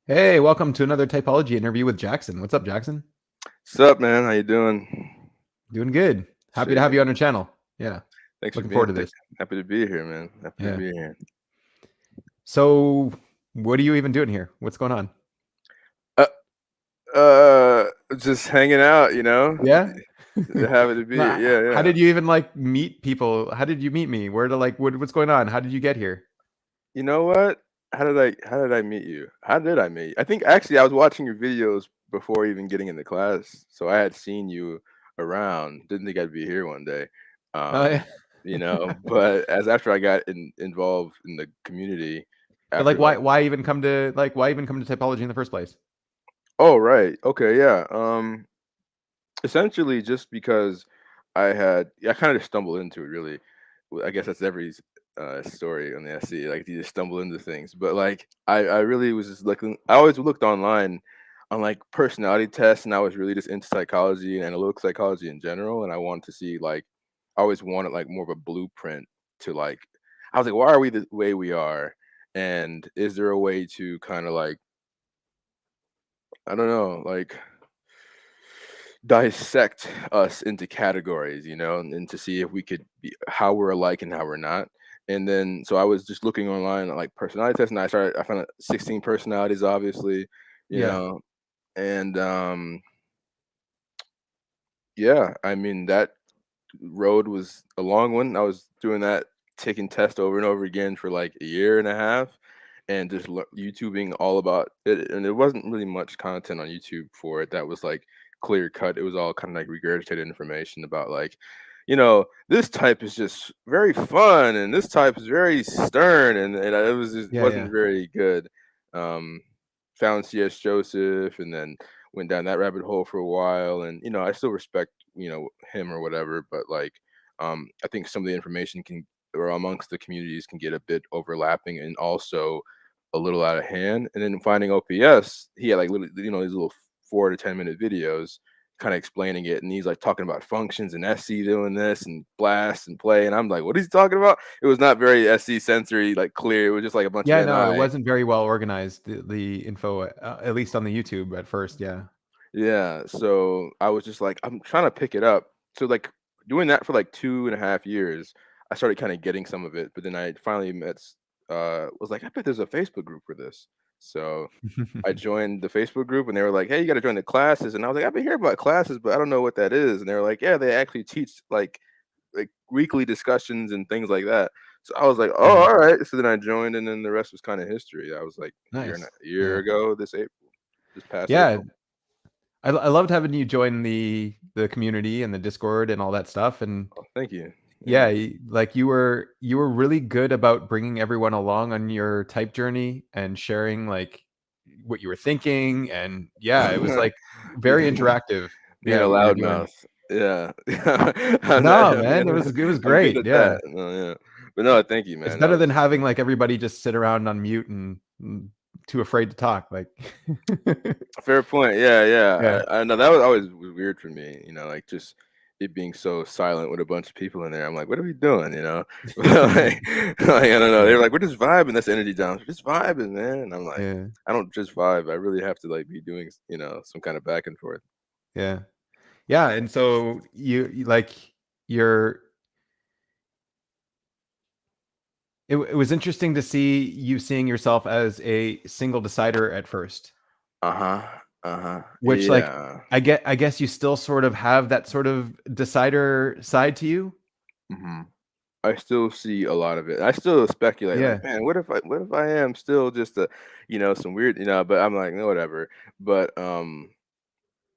Hey, welcome to another typology interview with Jaxson. What's up, Jaxson? Sup, man? How you doing? Doing good. Happy to have Shit. you on our channel. Yeah, Thanks for looking forward being. to this. Happy to be here, man. Happy to Yeah. be here. So, what are you even doing here? What's going on? Uh, uh, just hanging out, Yeah. Happy to be here. Nah, Yeah, how yeah. did you even like meet people? How did you meet me? Where to what's going on? How did you get here? You know what? How did I meet you? How did I meet you? I think actually I was watching your videos before even getting into class, so I had seen you around. Didn't think I'd be here one day. Oh yeah. But as after I got involved in the community, But like after why like why even come to typology in the first place? oh right, okay, yeah. Essentially, just because I kind of stumbled into it really. I guess that's every story on the SC. Like you just stumble into things, but like I really was just looking. I always looked online on like personality tests, and I was really just into psychology and analytical psychology in general. And I wanted to see like I always wanted like more of a blueprint to like. I was like, why are we the way we are? And is there a way to kind of like I don't know, like dissect us into categories, and to see if we could be how we're alike and how we're not. And then so I was just looking online at like personality tests and I found out 16 personalities, obviously, you Yeah. know, and yeah, I mean that road was a long one. I was doing that, taking tests over and over again for like a year and a half, and just YouTubing all about it. And there wasn't really much content on YouTube for it that was like clear cut. It was all kind of like regurgitated information about like, this type is just very fun, and this type is very stern, and it was just Yeah, wasn't yeah. very good. Um, Found C.S. Joseph, and then went down that rabbit hole for a while, and I still respect him or whatever, but like I think some of the information can or amongst the communities can get a bit overlapping and also a little out of hand. And then finding OPS, he had like little, these little 4 to 10 minute videos kind of explaining it, and he's like talking about functions and SC doing this and blast and play, and I'm like, what is he talking about? It was not very SC sensory, like clear. It was just like a bunch of Yeah, no, it NI. wasn't very well organized, the info, at least on the YouTube at first, yeah. Yeah, so I was just like, I'm trying to pick it up. So like doing that for like 2.5 years, I started kind of getting some of it, but then I finally was like, I bet there's a Facebook group for this. So I joined the Facebook group and they were like, hey, you got to join the classes. And I was like, I've been hearing about classes, but I don't know what that is. And they were like, yeah, they actually teach like weekly discussions and things like that. So I was like, oh, Yeah, all right. So then I joined, and then the rest was kind of history. I was like nice. a year Yeah. ago this April, this past Yeah, April. I loved having you join the community and the Discord and all that stuff, and Oh, thank you. yeah, Yeah. like you were really good about bringing everyone along on your type journey and sharing like what you were thinking, and yeah, it was like very Being interactive. being Yeah, a what you were doing. loudmouth. Yeah. No, man, it was I'm good great. at Yeah, that. No, yeah. But no, thank you, it's man. That better was than having like everybody just sit around on mute and too afraid to talk. Like, a fair point. Yeah, yeah, yeah. I know that was always weird for me, like just it being so silent with a bunch of people in there. I'm like, what are we doing? Like, I don't know. yeah, They're like, we're just vibing. That's energy down. We're just vibing, man. And I'm like, yeah, I don't just vibe. I really have to like be doing, some kind of back and forth. yeah, yeah. And so like you're it was interesting to see you seeing yourself as a single decider at first, Uh-huh. Uh-huh. which like Yeah. I guess you still sort of have that sort of decider side to you. Mhm. I still see a lot of it. I still speculate like, Yeah. man, what if I am still just some weird, but I'm like, no, whatever. But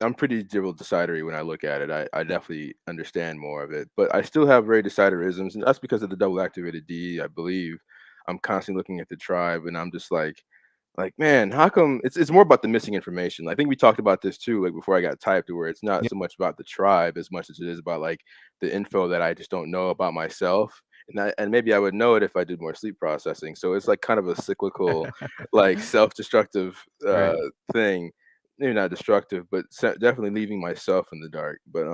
I'm pretty dribble decidery when I look at it. I definitely understand more of it, but I still have very deciderisms, and that's because of the double activated D, I believe. I'm constantly looking at the tribe, and I'm just like, man, how come it's more about the missing information? I think we talked about this too, like before I got typed, to where it's not Yeah. so much about the tribe as much as it is about like the info that I just don't know about myself. And maybe I would know it if I did more sleep processing. So it's like kind of a cyclical, like self-destructive Right. thing. Maybe not destructive, but definitely leaving myself in the dark. But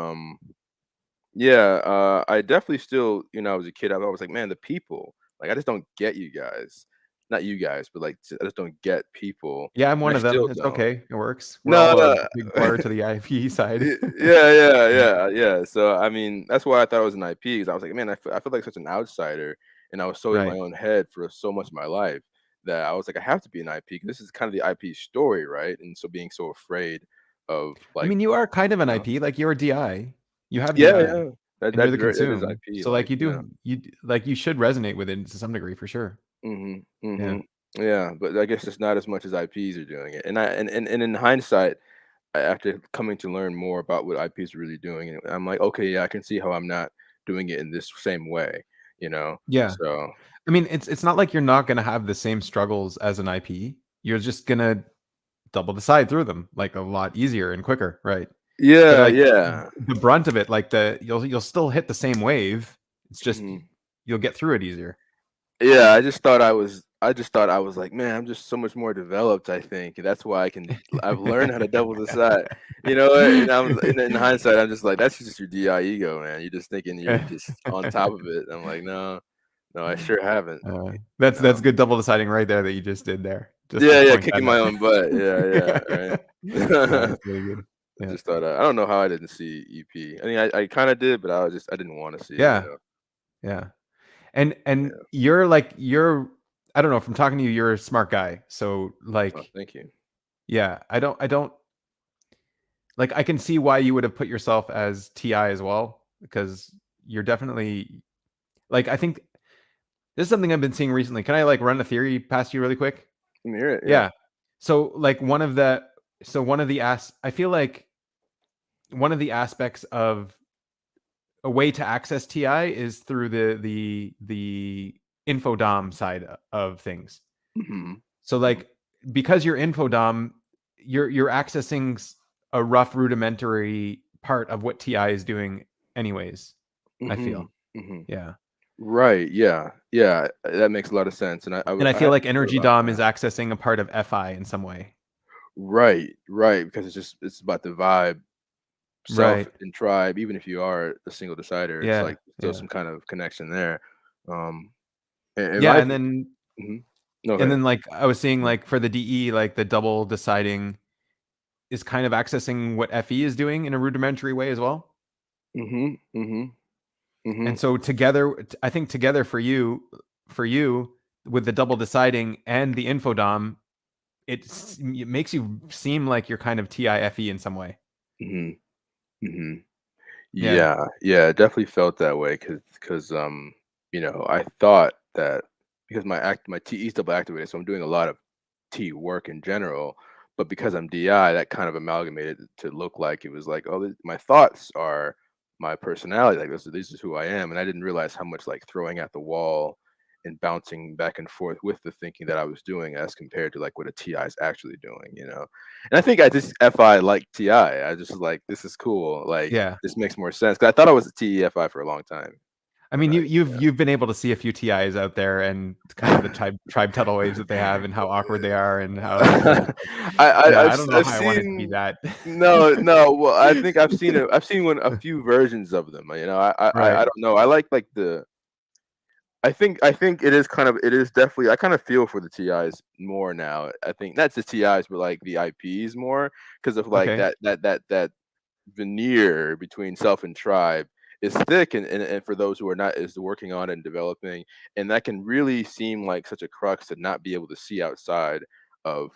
yeah, I definitely still, I was a kid, I was like, man, the people, like I just don't get you guys. not you guys, but like I just don't get people, Yeah, I'm and one I of them. still It's don't. okay. It works. We're No, all a no. big part to the IP side. Yeah, yeah, Yeah. yeah, yeah. So I mean, that's why I thought it was an IP because I was like, man, I feel like such an outsider, and I was so in my Right. own head for so much of my life that I was like, I have to be an IP because this is kind of the IP story, right? And so being so afraid of I like, mean, you are kind of you an know, IP, like you're a DI. You have yeah, DI yeah, and you're the that is consume. IP, So like like, you you know. do like you should resonate with it to some degree for sure. Mhm, Yeah. mhm. Yeah, but I guess it's not as much as IPs are doing it, and and in hindsight, after coming to learn more about what IPs are really doing, and I'm like, okay, yeah, I can see how I'm not doing it in this same way, you know. Yeah. So I mean, it's not like you're not gonna have the same struggles as an IP. You're just gonna double the side through them, like, a lot easier and quicker, right? But, yeah, like, yeah. the brunt of it, like, you'll still hit the same wave. It's just Mhm. you'll get through it easier. Yeah, I just thought I was like, "Man, I'm just so much more developed, I think, and that's why I've learned how to double the side." You know what? And I'm in hindsight, I'm just like, "That's just your DI ego, man. You're just thinking you're just on top of it." I'm like, "No, no, I sure haven't." You That's know? good double deciding right there that you just did there, just to Yeah, yeah, point that kicking my own butt. Yeah, yeah, out. right. No, that's really good. I Yeah. just thought, I don't know how I didn't see EP. I mean, I kinda did, but I didn't wanna see it, you Yeah, know? yeah. And Yeah. you're I don't know, from talking to you, you're a smart guy. So, Oh, like, thank you. yeah, I don't like, I can see why you would have put yourself as TI as well, because you're definitely like, I think this is something I've been seeing recently. Can I, like, run a theory past you really quick? Let me hear it, yeah. Yeah. So, like, one of the I feel like one of the aspects of a way to access TI is through the info dom side of things. Mhm. So, Mhm. like, because you're info dom, you're accessing a rough rudimentary part of what TI is doing anyways, I feel. Mhm. Mhm. Yeah. Right, yeah, yeah, that makes a lot of sense, and And I I feel hadn't like thought energy about dom is that. accessing a part of FI in some way. Right, right, because it's about the vibe, self Right. and tribe, even if you are a single decider, it's Yeah, like still yeah. some kind of connection there. Um, and Yeah, my and then mhm. No, go ahead. like, I was seeing, Yeah. like, for the DE, like, the double deciding is kind of accessing what FE is doing in a rudimentary way as well. Mhm, mhm, And mhm, so together, I think together for you, with the double deciding and the info dom, it makes you seem like you're kind of TIFE in some way. mhm, mhm. Yeah, Yeah, yeah, I definitely felt that way because you know, I thought that because my TE is double activated, so I'm doing a lot of T work in general, but because I'm DI, that kind of amalgamated to look like it was like, oh, my thoughts are my personality, like this is who I am, and I didn't realize how much like throwing at the wall and bouncing back and forth with the thinking that I was doing as compared to like what a TI is actually doing, you know. And I think I just FI like TI. I just was like, this is cool. Like yeah. this makes more sense because I thought I was a TEFI for a long time, I and mean, I you've been able to see a few TIs out there and kind of the tribe tuttle waves that they have and how awkward they are and how you're just like, yeah, I don't know I've how I want it to be seen that. no, no, well, I think I've seen a few versions of them, you know, I Right. don't know, I like the I think it is definitely I kind of feel for the TIs more now, I think not the TIs, but, like, the IPs more because of, like, Okay. that veneer between self and tribe is thick and for those who are not is working on it and developing, and that can really seem like such a crux to not be able to see outside of,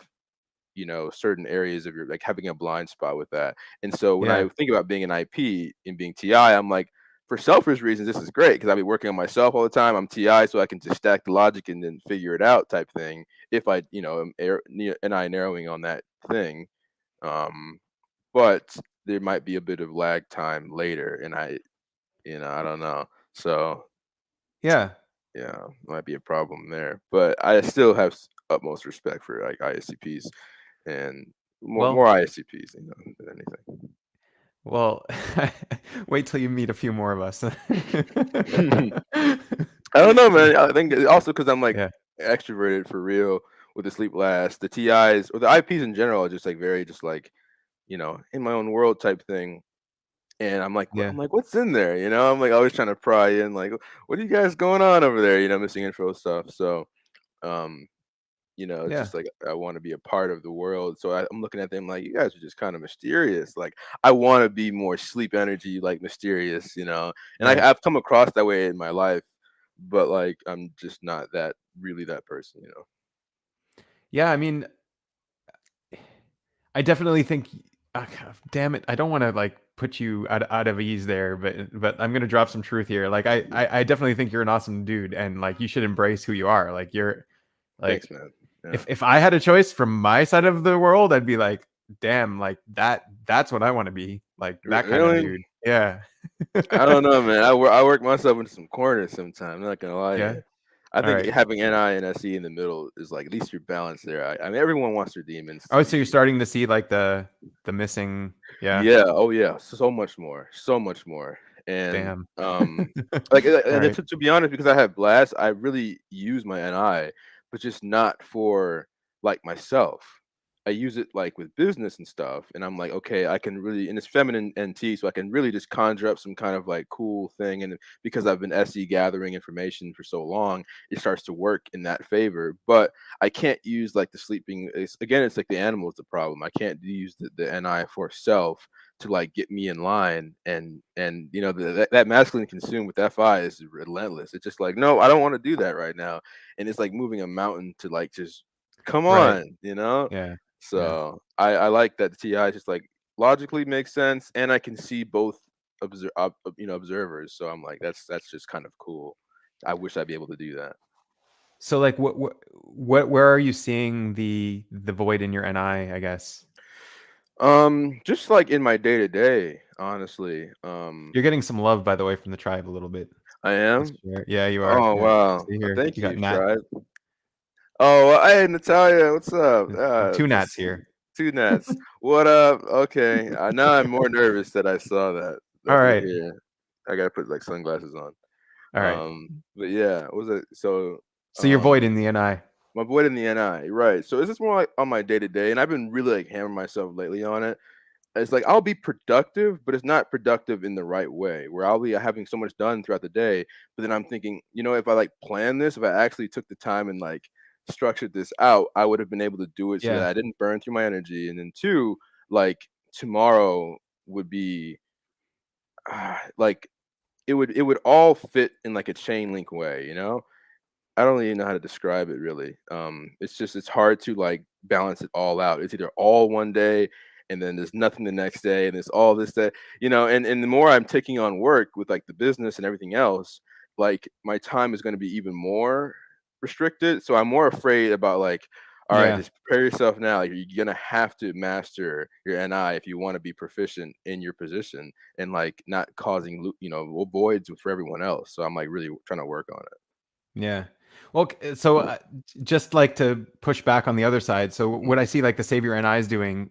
you know, certain areas of your like having a blind spot with that. And so when Yeah. I think about being an IP and being TI, I'm like, for selfish reasons, this is great because I'll be working on myself all the time. I'm TI, so I can just stack the logic and then figure it out type thing. If I, you know, am and I narrowing on that thing. Um, but there might be a bit of lag time later, and you know, I don't know. So Yeah. yeah, might be a problem there. But I still have utmost respect for like ISCPs and more Well, ISCPs, you know, than anything. well, wait till you meet a few more of us. I don't know, man. I think also because I'm like Yeah. extroverted for real with the sleep last. The TIs or the IPs in general are just like very just like, you know, in my own world type thing. And Yeah. I'm like, what's in there? You know, I'm like always trying to pry in, like, what are you guys going on over there? You know, missing info stuff. So It's Yeah. just like I want to be a part of the world. So I'm looking at them like, you guys are just kind of mysterious. Like I want to be more sleep energy, like mysterious. And Right. I've come across that way in my life, but like I'm just not that really that person. Yeah, I mean, I definitely think. Damn it! I don't want to like put you out of ease there, but I'm gonna drop some truth here. Like I definitely think you're an awesome dude, and like you should embrace who you are. Like you're Thanks, like man. Yeah. if I had a choice from my side of the world, I'd be like, damn, like that's what I want to be, like that kind of Really? dude. Yeah. I don't know, man. I work myself into some corners sometimes. I'm not gonna lie to Yeah. you. I All think right. having NI and SE in the middle is like at least you're balanced there. I mean, everyone wants their demons to Oh, so be. you're starting to see like the missing. Yeah. Yeah. Oh, yeah. So much more. So much more. And Damn. like All right. to be honest, because I have blast, I really use my NI, but just not for like myself. I use it like with business and stuff, and I'm like, okay, I can really, and it's feminine NT, so I can really just conjure up some kind of like cool thing. And because I've been SE gathering information for so long, it starts to work in that favor. But I can't use like the sleeping. It's like the animal is the problem. I can't use the NI for self to like get me in line, and that masculine consume with FI is relentless. It's just like, no, I don't want to do that right now, and it's like moving a mountain to like just come Right. on. Yeah. Yeah. So I like that the TI just like logically makes sense, and I can see both observers. So I'm like, that's just kind of cool. I wish I'd be able to do that. So like where are you seeing the void in your NI, I guess? Just like in my day to day, honestly. You're getting some love, by the way, from the tribe a little bit. I I am. swear. Yeah, you are. Oh Yeah. wow. See here. Thank You got you, Nat. tribe. Oh, well, hey Natalia, what's up? Two Nats Just here. two nets. What up? Okay, now I'm more nervous that I saw that All up in right. here. I gotta put like sunglasses on. All right. But yeah, what was it? So, So you're void um, in the NI. my void in the NI, right? So is this more like on my day to day? And I've been really like hammering myself lately on it. It's like I'll be productive, but it's not productive in the right way. Where I'll be having so much done throughout the day, but then I'm thinking, if I like plan this, if I actually took the time and like structured this out, I would have been able to do it so that Yeah. I didn't burn through my energy. And then two, like tomorrow would be like it would all fit in like a chain link way. I don't even know how to describe it really. It's hard to like balance it all out. It's either all one day and then there's nothing the next day and there's all this day, and the more I'm taking on work with like the business and everything else, like my time is going to be even more restricted. So I'm more afraid about like, all right, Yeah. just prepare yourself now. You're gonna have to master your NI if you want to be proficient in your position and like not causing voids for everyone else. So I'm like really trying to work on it. Yeah. Well, so just like to push back on the other side. So what I see like the Savior and I's doing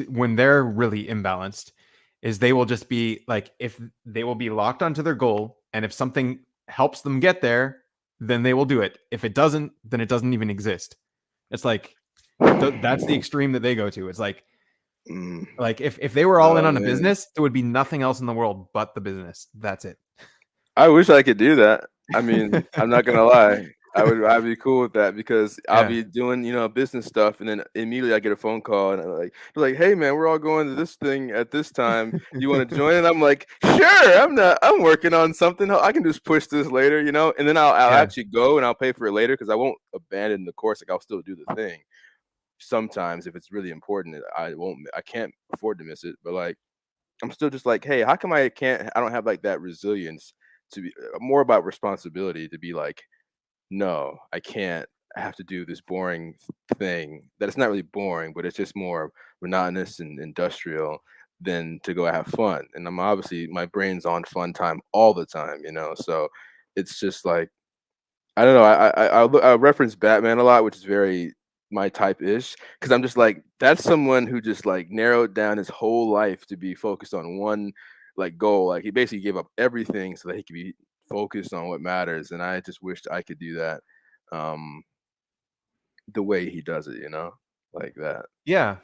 when they're really imbalanced is they will just be like, if they will be locked onto their goal, and if something helps them get there, then they will do it. If it doesn't, then it doesn't even exist. It's like that's the extreme that they go to. It's Mm. like if they were all in Oh on a man, business, there would be nothing else in the world but the business. That's it. I wish I could do that. I mean, I'm not gonna lie. I'd be cool with that because I'll Yeah. be doing, business stuff, and then immediately I get a phone call and they're like, "Hey man, we're all going to this thing at this time. You want to join?" And I'm like, "Sure, I'm working on something. I can just push this later. And then I'll Yeah. actually go and I'll pay for it later because I won't abandon the course. Like I'll still do the thing. Sometimes if it's really important, I can't afford to miss it. But like I'm still just like, hey, how come I don't have like that resilience to be more about responsibility to be like, no, I can't. I have to do this boring thing that it's not really boring, but it's just more monotonous and industrial than to go have fun. And I'm obviously my brain's on fun time all the time. So it's just like I don't know. I reference Batman a lot, which is very my type ish, because I'm just like that's someone who just like narrowed down his whole life to be focused on one like goal. Like he basically gave up everything so that he could be focused on what matters. And I just wished I could do that um the way he does it, like that. Yeah.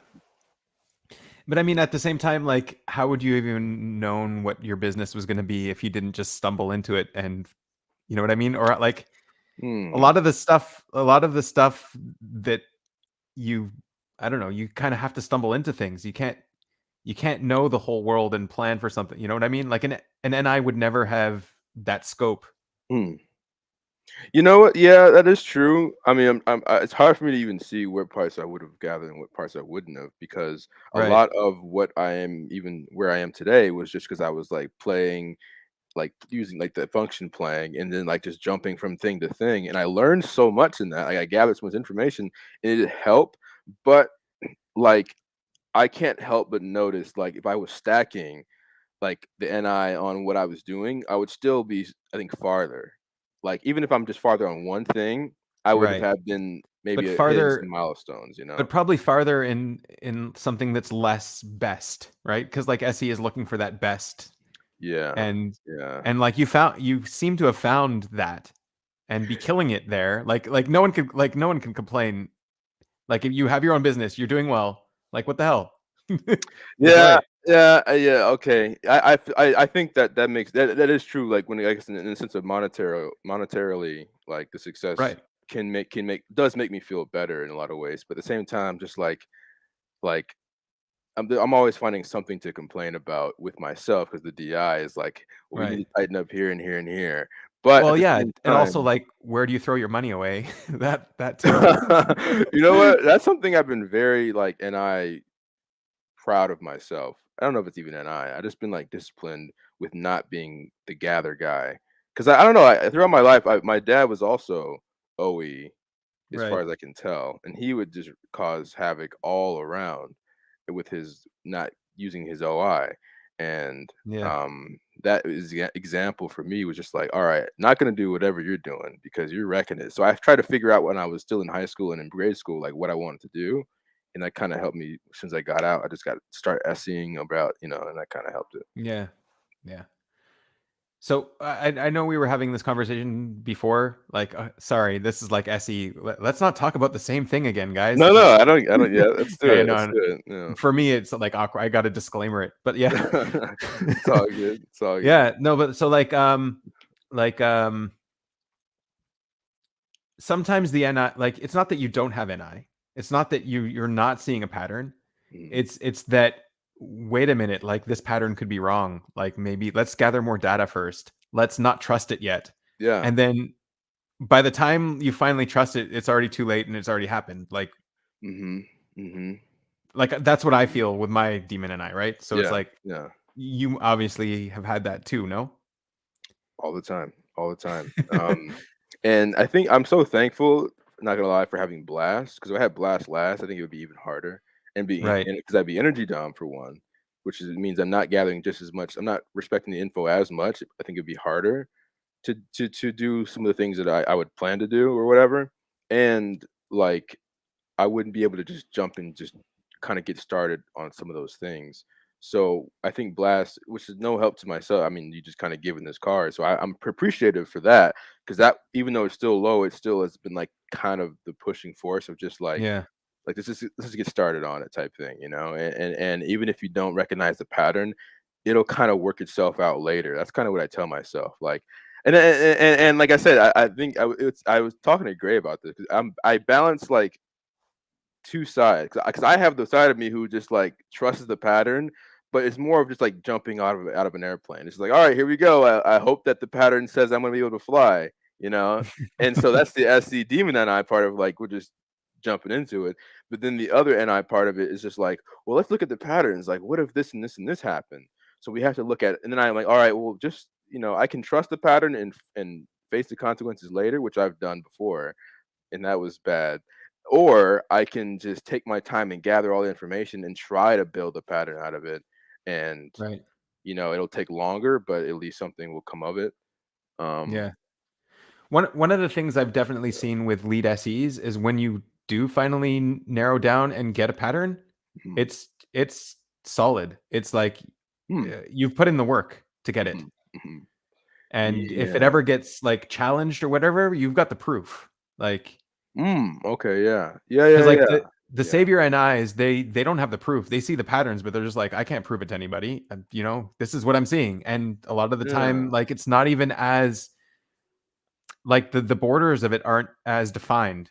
But I mean, at the same time, like, how would you even known what your business was going to be if you didn't just stumble into it? And you know what I mean? Or like, A Hmm. lot of the stuff, that you, I don't know, you kind of have to stumble into things. You can't know the whole world and plan for something. You know what I mean? Like an NI would never have that scope. Hmm. You know what? Yeah, that is true. I mean, it's hard for me to even see what parts I would have gathered and what parts I wouldn't have, because a Right. lot of what I am, even where I am today, was just because I was like playing, like using like the function playing, and then like just jumping from thing to thing. And I learned so much in that. Like, I gathered so much information, and it helped. But like, I can't help but notice, like, if I was stacking like the NI on what I was doing, I would still be, I think, farther. Like, even if I'm just farther on one thing, I would Right. have been But maybe hitting some farther, milestones, you know? but probably farther in something that's less best, right? Because like SE is looking for that best, Yeah. and Yeah. like you seem to have found that and be killing it there. Like no one can complain. Like if you have your own business, you're doing well. Like what the hell? That's Yeah, right. yeah, okay. I think that that makes that is true, like, when I guess in the sense of monetarily, like, the success Right. can make does make me feel better in a lot of ways, but at the same time, just like I'm always finding something to complain about with myself, because the DI is like, "Well, we need Right. to tighten up here and here and here." But at Well, the yeah, same and also time, like where do you throw your money away? That too. you know what? That's something I've been very, like, and I proud of myself. I don't know if it's even an I just been, like, disciplined with not being the gather guy. 'Cause I don't know, throughout my life, my dad was also OE, as far Right. as I can tell, and he would just cause havoc all around with his not using his OI. And, Yeah. that is the example for me, was just like, "Alright, not gonna do whatever you're doing because you're wrecking it." So I've tried to figure out when I was still in high school and in grade school, like, what I wanted to do, and that kinda helped me since I got out. I just got start SEing about, and that kinda helped it. Yeah. Yeah. So I know we were having this conversation before. Like, sorry, this is like SE. Let's not talk about the same thing again, guys. No, no, Let's. I don't yeah, let's do Yeah, it, let's no. do it, yeah. For me, it's like awkward. I got to disclaimer it, but yeah, It's all good, it's all good. yeah. No, but so like sometimes the NI, like it's not that you don't have NI. It's not that you're not seeing a pattern. Mhm. It's that, wait a minute, like this pattern could be wrong. Like maybe let's gather more data first. Let's not trust it yet. Yeah. And then by the time you finally trust it, it's already too late and it's already happened. Mhm. Mhm. Like that's what I Mhm. feel with my demon and I, right? So it's Yeah, like yeah. you obviously have had that too, no? All the time, all the time. And I think I'm so thankful, not gonna lie, for having Blast, because if I had Blast last, I think it would be even harder, and being Right. because I'd be energy down for one, which means I'm not gathering just as much. I'm not respecting the info as much. I think it'd be harder to do some of the things that I would plan to do or whatever, and like I wouldn't be able to just jump and just kind of get started on some of those things. So I think Blast, which is no help to myself. I mean, you just kind of given this card, so I'm appreciative for that, because that, even though it's still low, it still has been like kind of the pushing force of just Yeah. like this is get started on it type thing, and even if you don't recognize the pattern, it'll kind of work itself out later. That's kind of what I tell myself, like. And like I said, I think I was talking to Gray about this, 'cause I balance like two sides, because I have the side of me who just like trusts the pattern, but it's more of just like jumping out of an airplane. It's like, all right, here we go. I hope that the pattern says I'm gonna be able to fly, you know. And so that's the SC demon NI part of, like, we're just jumping into it. But then the other NI part of it is just like, well, let's look at the patterns. Like, what if this and this and this happen? So we have to look at it. And then I'm like, all right, well, just, I can trust the pattern and face the consequences later, which I've done before, and that was bad. Or I can just take my time and gather all the information and try to build a pattern out of it. And, Right. it'll take longer, but at least something will come of it. Um, Yeah. One of the things I've definitely seen with lead SEs is when you do finally narrow down and get a pattern, mhm, it's solid. It's like hmm, you've put in the work to get it. mhm, mhm. And if it Yeah. ever gets like challenged or whatever, you've got the proof. Like Okay. Yeah. Yeah. because Yeah. like Yeah. the Yeah. savior and eyes, they don't have the proof. They see the patterns, but they're just like, I can't prove it to anybody. This is what I'm seeing. And a lot of the Yeah. time, like it's not even as like the borders of it aren't as defined.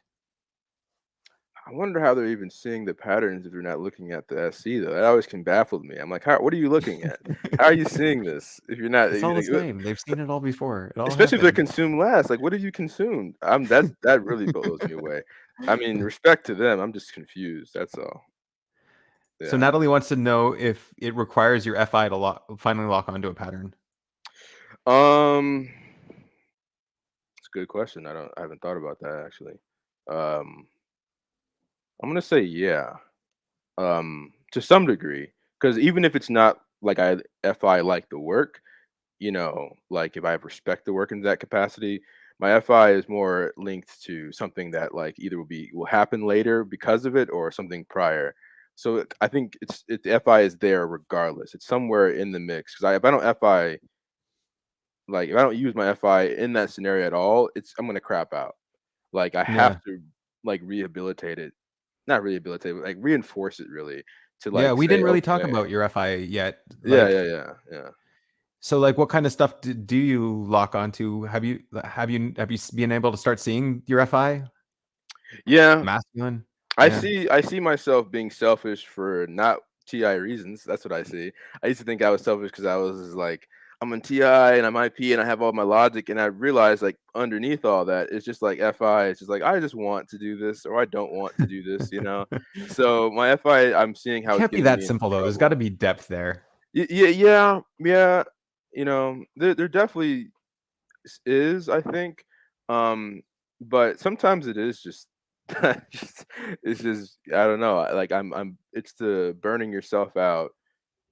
I wonder how they're even seeing the patterns if they're not looking at the SC though. That always can baffle me. I'm like, how what are you looking at? How are you seeing this if you're not It's all the like, same. They've seen it all before. It all especially if they're happened. consumed last? Like, what have you consumed? That really blows me away. I mean, respect to them. I'm just confused. That's all. So Yeah. Natalie wants to know if it requires your FI to finally lock onto a pattern. Um, it's a good question. I haven't thought about that actually. Um, I'm gonna say yeah. To some degree, because even if it's not like FI like the work, like if I respect the work in that capacity, my FI is more linked to something that like either will happen later because of it or something prior. So I think the FI is there regardless. It's somewhere in the mix because if I don't FI, like if I don't use my FI in that scenario at all, I'm gonna crap out. Like I have Yeah. to like rehabilitate it, not rehabilitate, but like reinforce it really to Yeah, like we say didn't really talk okay, about your FI yet. yeah, yeah, Like, yeah, yeah. so like what kind of stuff do you lock onto? Have you been able to start seeing your FI Yeah, masculine? I Yeah. see I see myself being selfish for not TI reasons. That's what I see. I used to think I was selfish because I was just like, I'm in TI and I'm IP and I have all my logic, and I realized like underneath all that, it's just like FI. It's just like I just want to do this or I don't want to do this. So my FI, I'm seeing It how it's can't be getting that me into simple though. There's got to trouble. be depth there. Yeah, yeah, yeah. There definitely is, I think. But sometimes it is just, just it's just I don't know. Like I'm it's the burning yourself out,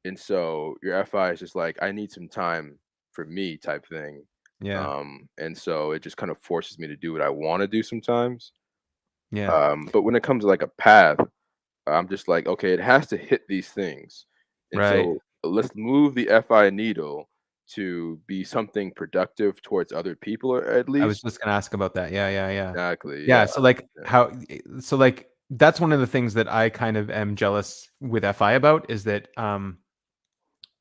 and so your FI is just like I need some time for me type thing. Yeah. And so it just kind of forces me to do what I want to do sometimes. Yeah. But when it comes to like a path, I'm just like, okay, it has to hit these things. And Right. so let's move the FI needle to be something productive towards other people, or at I was least. just gonna ask about that. Yeah, yeah, yeah. Exactly. Yeah, Yeah. so, like, Yeah. that's one of the things that I kind of am jealous with FI about is that,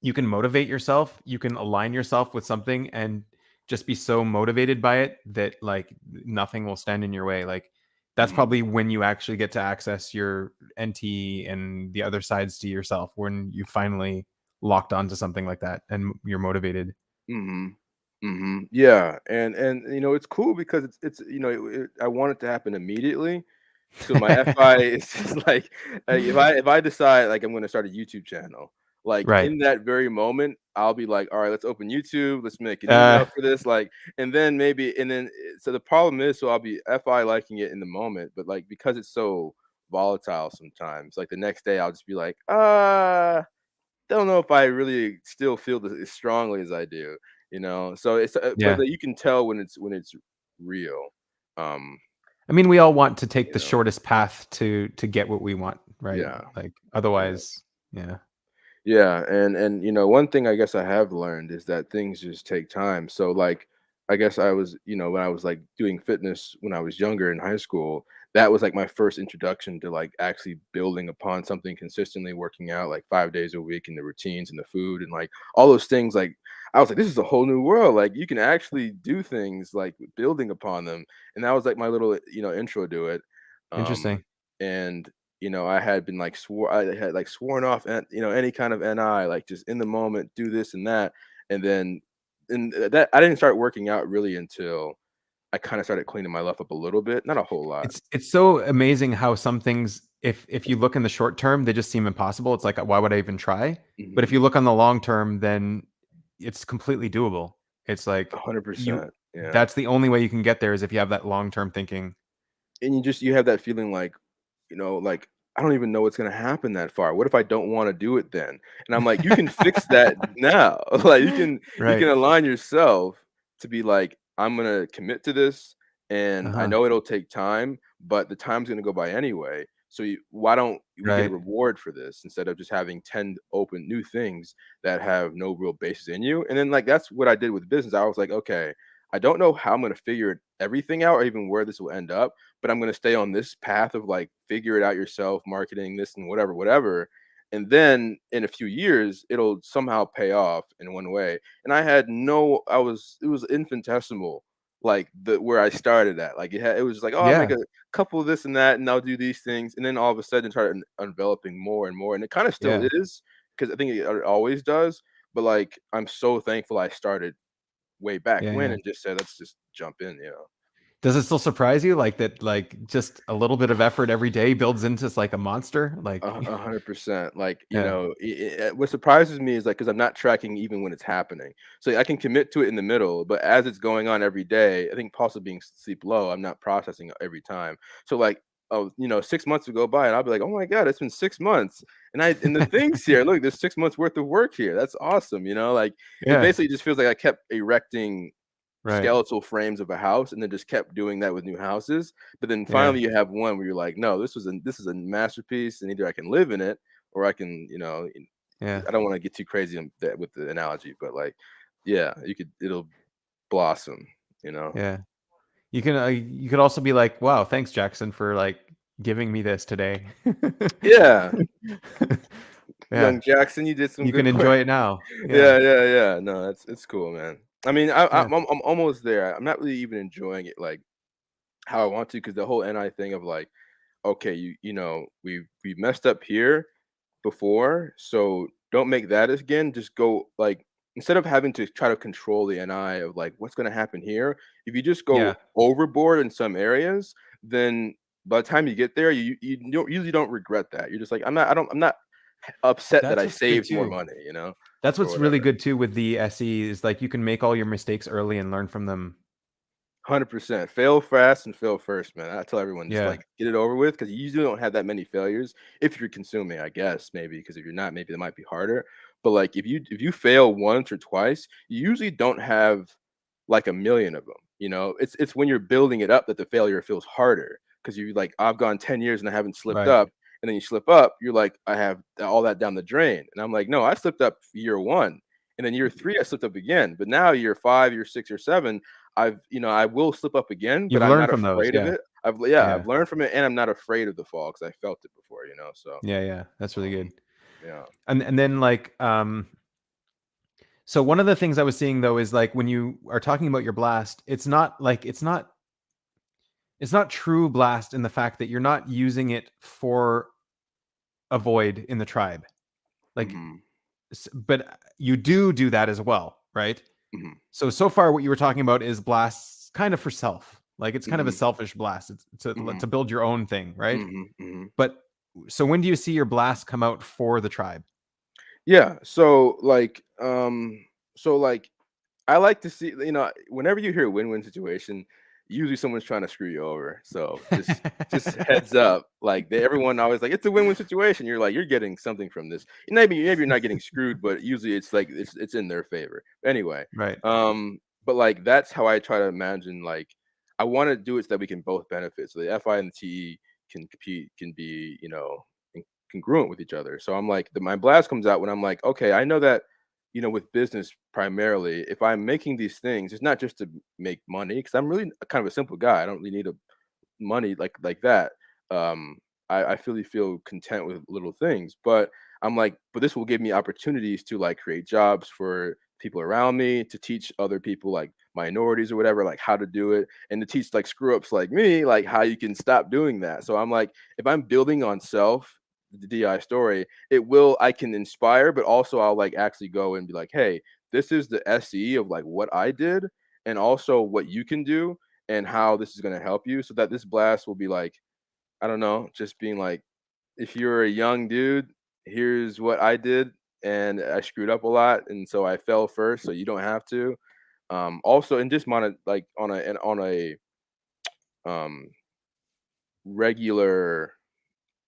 you can motivate yourself, you can align yourself with something and just be so motivated by it that, like, nothing will stand in your way, like, that's Mhm. probably when you actually get to access your NT and the other sides to yourself, when you finally locked onto something like that and you're motivated. Mhm. Mhm. Yeah, and it's cool because I want it to happen immediately. So my FI is just like if I decide like I'm gonna start a YouTube channel, like Right. in that very moment, I'll be like, all right, let's open YouTube, let's make an Uh, email for this, like, and then so the problem is, so I'll be FI liking it in the moment, but like because it's so volatile sometimes, like the next day I'll just be like, don't know if I really still feel this as strongly as I do. So but yeah. you can tell when it's real. Um, I mean, we all want to take you the know, shortest path to get what we want, right? yeah. Like, Yeah. otherwise yeah. Yeah, and one thing I guess I have learned is that things just take time. So like I guess I was, when I was like doing fitness when I was younger in high school, that was like my first introduction to like actually building upon something consistently, working out like 5 days a week, and the routines and the food and like all those things. Like I was like, this is a whole new world. Like you can actually do things like building upon them. And that was like my little, intro to it. Interesting. And I had been like I had like sworn off and any kind of NI, like just in the moment, do this and that. And then that I didn't start working out really until I kind of started cleaning my life up a little bit, not a whole lot. It's so amazing how some things, if you look in the short term, they just seem impossible. It's like, why would I even try? But if Hmm. you look on the long term, then it's completely doable. It's like you 100%. Yeah. that's the only way you can get there is if you have that long-term thinking. And you have that feeling like, like I don't even know what's gonna happen that far. What if I don't want to do it then? And I'm like, you can fix that now. Like you can Right. align yourself to be like, I'm gonna commit to this, and I Uh-huh. know it'll take time, but the time's gonna go by anyway. So why don't we get a Right. reward for this instead of just having 10 open new things that have no real basis in you? And then like that's what I did with business. I was like, okay, I don't know how I'm gonna figure everything out or even where this will end up, but I'm going to stay on this path of like figure it out yourself, marketing this and whatever, whatever. And then in a few years, it'll somehow pay off in one way. And I had no, I was, it was infinitesimal like the where I started at. Like it was just like, oh, I'll make Yeah. a couple of this and that, and I'll do these things, and then all of a sudden start enveloping more and more, and it kind of still Yeah. is because I think it always does. But like I'm so thankful I started way back Yeah, when yeah. and just said, let's just jump in, you know. Does it still surprise you, like, that, like, just a little bit of effort every day builds into, like, a monster? Like 100%. Like, you yeah. know, what surprises me is like because I'm not tracking even when it's happening. So I can commit to it in the middle, but as it's going on every day, I think possibly being sleep low, I'm not processing it every time. So like, oh, you know, 6 months would go by and I'll be like, oh my God, it's been 6 months. And the things here, look, there's 6 months worth of work here. That's awesome. You know, like it Yeah. basically just feels like I kept erecting Right. skeletal frames of a house and then just kept doing that with new houses. But then Yeah. finally you have one where you're like, no, this is a masterpiece, and either I can live in it or I can, you know, Yeah. I don't want to get too crazy on that with the analogy, but like, yeah, it'll blossom, you know. Yeah. You could also be like, "Wow, thanks, Jackson, for, like, giving me this today." Yeah, Yeah. young Jackson, you did some You can good work. enjoy it now. Yeah. Yeah. No, it's cool, man. I mean, Yeah. I'm almost there. I'm not really even enjoying it like how I want to because the whole NI thing of like, okay, you know, we messed up here before, so don't make that again. Just go like instead of having to try to control the NI of like what's going to happen here, if you just Yeah. go overboard in some areas, then by the time you get there, you don't usually don't regret that. You're just like I'm not upset that That's I what's good saved more too. money, you know, That's or what's really whatever. good too with the SE is, like, you can make all your mistakes early and learn from them. 100%. Fail fast and fail first, man. I tell everyone just Yeah. like get it over with because you usually don't have that many failures if you're consuming, I guess, maybe because if you're not, maybe that might be harder. But like if you fail once or twice, you usually don't have like a million of them. You know, it's when you're building it up that the failure feels harder because you like I've gone 10 years and I haven't slipped Right. up. And then you slip up, you're like, I have all that down the drain. And I'm like, no, I slipped up year one. And then year three, I slipped up again. But now year five, year six, year seven, I will slip up again, but You've I'm learned not from those. afraid of Yeah. it. Yeah. I've learned from it, and I'm not afraid of the fall because I felt it before, you know. So, Yeah, yeah. That's really um, good. yeah. And then, like, so one of the things I was seeing though is, like, when you are talking about your blast, it's not true blast in the fact that you're not using it for a void in the tribe. Like, Mhm. but you do that as well, right? Mhm. So far what you were talking about is blasts kind of for self. Like, it's kind of a Mhm. selfish blast. It's Mhm. to build your own thing, right? Mhm. Mhm. But so when do you see your blast come out for the tribe? Yeah. So like I like to see, you know, whenever you hear a win-win situation, usually someone's trying to screw you over. So just heads up, like everyone always like it's a win-win situation. You're like you're getting something from this. Maybe you're not getting screwed, but usually it's like it's in their favor. Anyway, Right. but like that's how I try to imagine. Like I want to do it so that we can both benefit. So the FI and the TE can compete, can be congruent with each other. So I'm like my blast comes out when I'm like, okay, I know that with business primarily, if I'm making these things, it's not just to make money because I'm really kind of a simple guy. I don't really need a money like that. Um, I really feel content with little things, but I'm like, but this will give me opportunities to like create jobs for people around me, to teach other people like minorities or whatever, like how to do it, and to teach like screw ups like me, like how you can stop doing that. So I'm like, if I'm building on self, the DI story, I can inspire, but also I'll like actually go and be like, hey, this is the SE of like what I did and also what you can do and how this is going to help you so that this blast will be like, I don't know, just being like, if you're a young dude, here's what I did and I screwed up a lot and so I fell first so you don't have to. Also and just like on a um regular,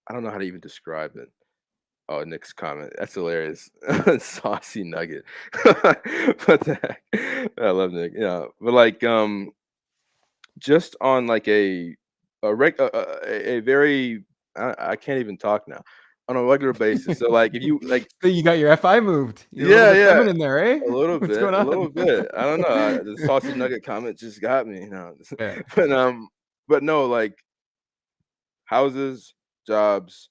I don't know how to even describe it. Oh, Nick's comment. That's hilarious. Saucy nugget. What the heck? I love Nick. Yeah. But like just on like a very I can't even talk now. On a regular basis. So like if you like So you got your FI moved. You're a little yeah, bit yeah. feminine there, eh? A little What's bit, going a on? little bit. I don't know. The saucy nugget comment just got me, Yeah. But but no, like houses, jobs,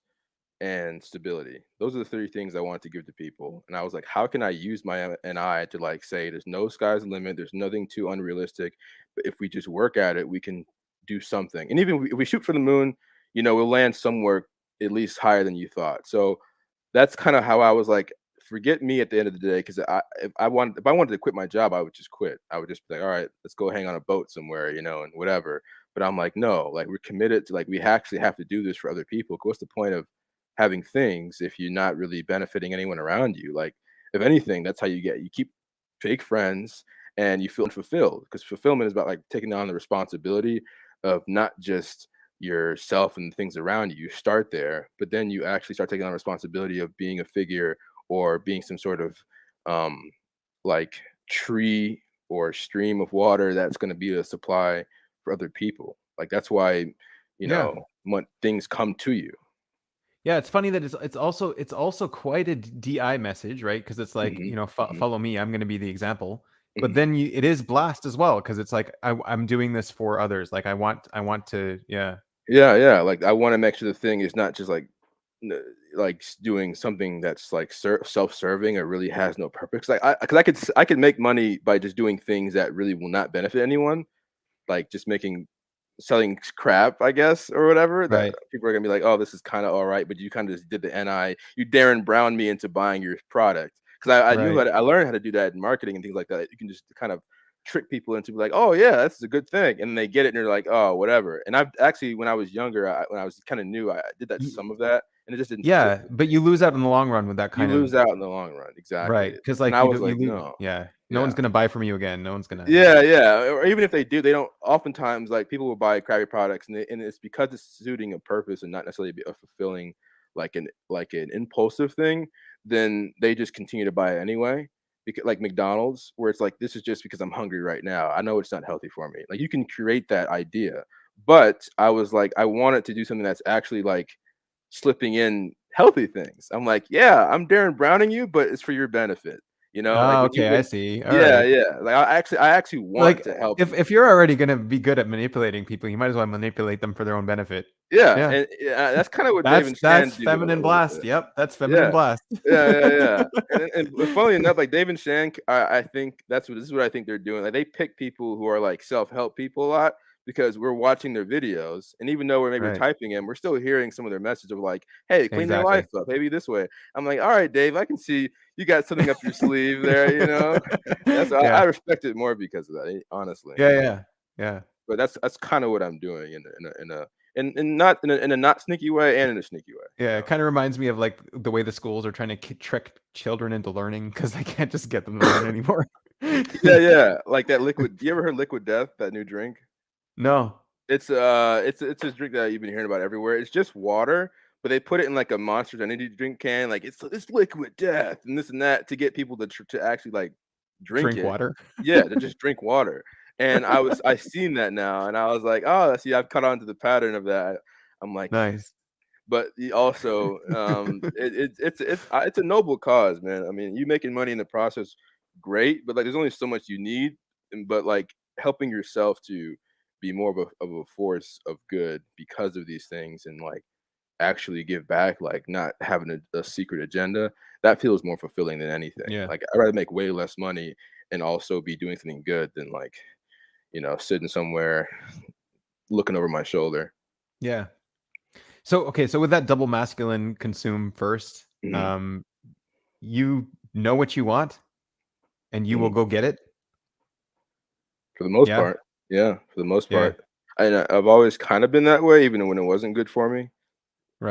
and stability. Those are the 3 things I wanted to give to people, and I was like, "How can I use my NI to, like, say there's no sky's the limit, there's nothing too unrealistic, but if we just work at it, we can do something, and even if we shoot for the moon, we'll land somewhere at least higher than you thought." So, that's kinda how I was like, "Forget me at the end of the day, because if I wanted to quit my job, I would just quit. I would just be like, 'Alright, let's go hang on a boat somewhere,' and whatever." But I'm like, "No, like, we're committed to, like, we actually have to do this for other people. What's the point of having things if you're not really benefiting anyone around you?" Like, if anything, that's how you keep fake friends and you feel unfulfilled, because fulfillment is about, like, taking on the responsibility of not just yourself and the things around you. You start there, but then you actually start taking on responsibility of being a figure or being some sort of um like tree or stream of water that's going to be a supply for other people. Like, that's why, Yeah. when things come to you. Yeah, it's funny that it's also quite a DI message, right? Because it's like, Hmm. hmm follow me, I'm gonna be the example. But hmm then it is blast as well, because it's like I'm doing this for others. Like I want to, yeah, Yeah, yeah. Like, I want to make sure the thing is not just like doing something that's like self-serving or really has no purpose. Like, because I could make money by just doing things that really will not benefit anyone, like just selling crap, I guess, or whatever, that right, people are gonna be like, "Oh, this is kinda alright," but you kinda just did the NI, you Darren Brown me into buying your product, 'cause right. I learned how to do that in marketing and things like that. You can just kind of trick people into be like, "Oh, yeah, this is a good thing," and they get it and they're like, "Oh, whatever." And I've actually, when I was younger, when I was kinda new, I did that Y- some of that, and it just didn't fit yeah, with but me. you lose out in the long run with that You kind of, lose out in the long run, right? exactly. Because And like I you was don't you like, lose, "No." yeah. No one's Yeah. gonna buy from you again. No one's gonna, yeah, Yeah, yeah, or even if they don't, oftentimes, like, people will buy crappy products, and it's because it's suiting a purpose and not necessarily be a fulfilling, like an impulsive thing, then they just continue to buy it anyway. Because, like McDonald's, where it's like, "This is just because I'm hungry right now. I know it's not healthy for me." Like, you can create that idea, but I was like, I wanted to do something that's actually, like, slipping in healthy things. I'm like, "Yeah, I'm Darren Browning you, but it's for your benefit." Like, oh, okay, I when see. All yeah, right. yeah. Like, I actually want Like, to help if you. if you're already gonna be good at manipulating people, you might as well manipulate them for their own benefit. Yeah, Yeah. and yeah, that's kinda what Dave That's and Shan that's do a feminine little blast. bit. Yep, that's feminine Yeah. blast. Yeah, yeah, yeah. And funnily enough, like, Dave and Shan, I think this is what I think they're doing. Like, they pick people who are, like, self-help people a lot, because we're watching their videos, and even though we're maybe Right, typing in, we're still hearing some of their message of like, "Hey, clean your life exactly. up, maybe this way." I'm like, "Alright, Dave, I can see you got something up your sleeve there." That's I Yeah. respect it more because of that, honestly. Yeah, yeah, yeah. But that's kinda what I'm doing not in a not sneaky way and in a sneaky way, you Yeah, it know? kinda reminds me of, like, the way the schools are trying to trick children into learning because they can't just get them to learn anymore. Yeah, yeah, like that liquid, you ever heard Liquid Death, that new drink? No. It's a drink that you've been hearing about everywhere. It's just water, but they put it in like a Monster Energy drink can, like, "It's liquid death," and this and that to get people to actually, like, drink Drink it. water. Yeah, to just drink water, and I seen that now, and I was like, "Oh, see, I've caught on to the pattern of that." I'm like, Nice. but he also, it's a noble cause, man. I mean, you making money in the process, great, but, like, there's only so much you need, but, like, helping yourself to be more of a force of good because of these things, and, like, actually give back, like, not having a secret agenda, that feels more fulfilling than anything. Yeah, Like, I'd rather make way less money and also be doing something good than, like, sitting somewhere looking over my shoulder. yeah. So, okay, so with that double masculine consume first, Mhm, you know what you want and you will mhm. go get it? For the most Yeah? part. Yeah, for the most Yeah, part. And I've always kinda been that way even when it wasn't good for me,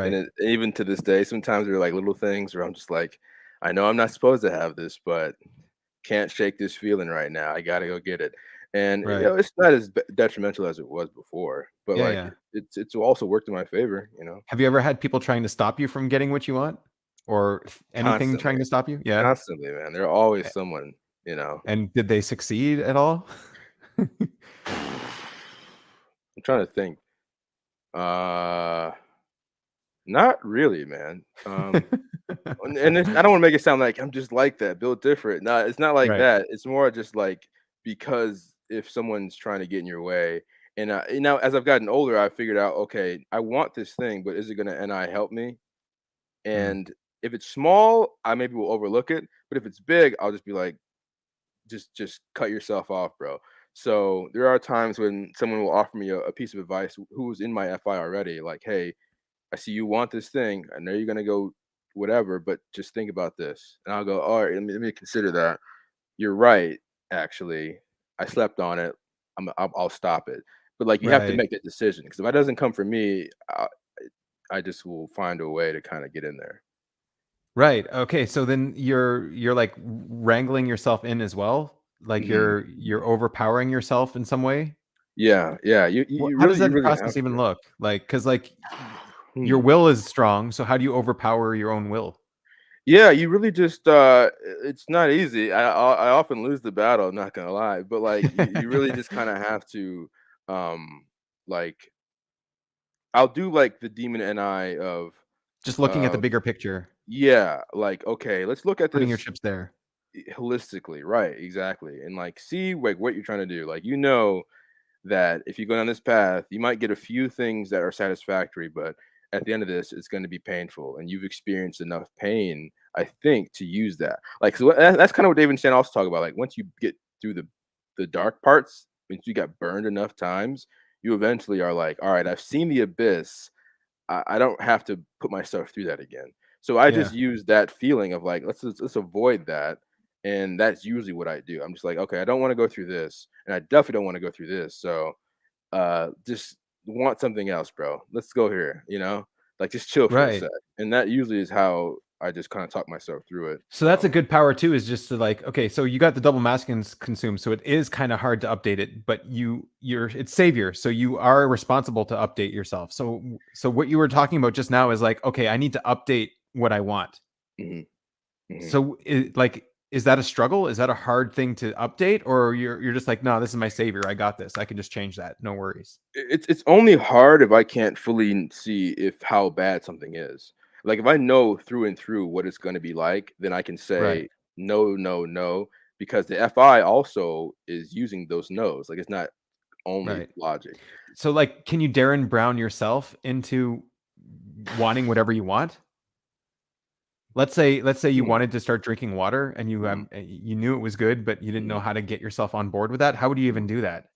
and right, even to this day, sometimes there are, like, little things where I'm just like, "I know I'm not supposed to have this, but can't shake this feeling right now. I gotta go get it." And, right. it's not as detrimental as it was before, but, Yeah, like, yeah. it's also worked in my favor. Have you ever had people trying to stop you from getting what you want? Or anything trying Constantly, to stop you? Yeah? constantly, man. There's always A someone, you know? and did they succeed at all? I'm trying to think. Uh, Not really, man. I don't wanna make it sound like I'm just like that, built different. No, it's not like Right, that. It's more just like, because if someone's trying to get in your way, and, as I've gotten older, I figured out, okay, I want this thing, but is it gonna help me? Mm. And if it's small, I maybe will overlook it. But if it's big, I'll just be like, just cut yourself off, bro. So there are times when someone will offer me a piece of advice who was in my FI already, like, hey, I see you want this thing. I know you're gonna go whatever, but just think about this. And I'll go, all right, let me consider that. You're right, actually. I slept on it. I'll stop it. But like you have to Right. make that decision because if it doesn't come from me, I just will find a way to kind of get in there. Right. Okay. So then you're like wrangling yourself in as well? Like Hmm. you're overpowering yourself in some way? Yeah, yeah. How does You that really process have even to. look? Like, cause like your Hmm. will is strong. So how do you overpower your own will? Yeah, you really just it's not easy. I often lose the battle, not gonna lie, but like you really just kind of have to like I'll do like the demon and I Just looking at the of bigger picture, yeah, like okay, let's look at putting your this chips there. holistically, right? Exactly, and like see like what you're trying to do. Like you know that if you go down this path, you might get a few things that are satisfactory, but at the end of this, it's going to be painful, and you've experienced enough pain, I think, to use that. Like, so that's kind of what David and Stan also talk about. Like, once you get through the dark parts, once you got burned enough times, you eventually are like, all right, I've seen the abyss. I don't have to put myself through that again. So I Yeah. just use that feeling of like, let's avoid that. And that's usually what I do. I'm just like, okay, I don't want to go through this, and I definitely don't want to go through this. So just want something else, bro. Let's go here, like just chill for a Right. sec. And that usually is how I just kind of talk myself through it. So that's a good power too, is just to like, okay, so you got the double masking consumed, so it is kind of hard to update it, but you're it's savior, so you are responsible to update yourself. So what you were talking about just now is like, okay, I need to update what I want. Hmm. Hmm. So like, is that a struggle? Is that a hard thing to update, or you're just like, no, this is my savior. I got this. I can just change that. No worries. It's only hard if I can't fully see if how bad something is. Like if I know through and through what it's going to be like, then I can Right. say no, no, no, because the FI also is using those no's. Like it's not only Right. logic. So like, can you Darren Brown yourself into wanting whatever you want? Let's say you Hmm. wanted to start drinking water and Hmm. you knew it was good, but you didn't know Hmm. how to get yourself on board with that. How would you even do that?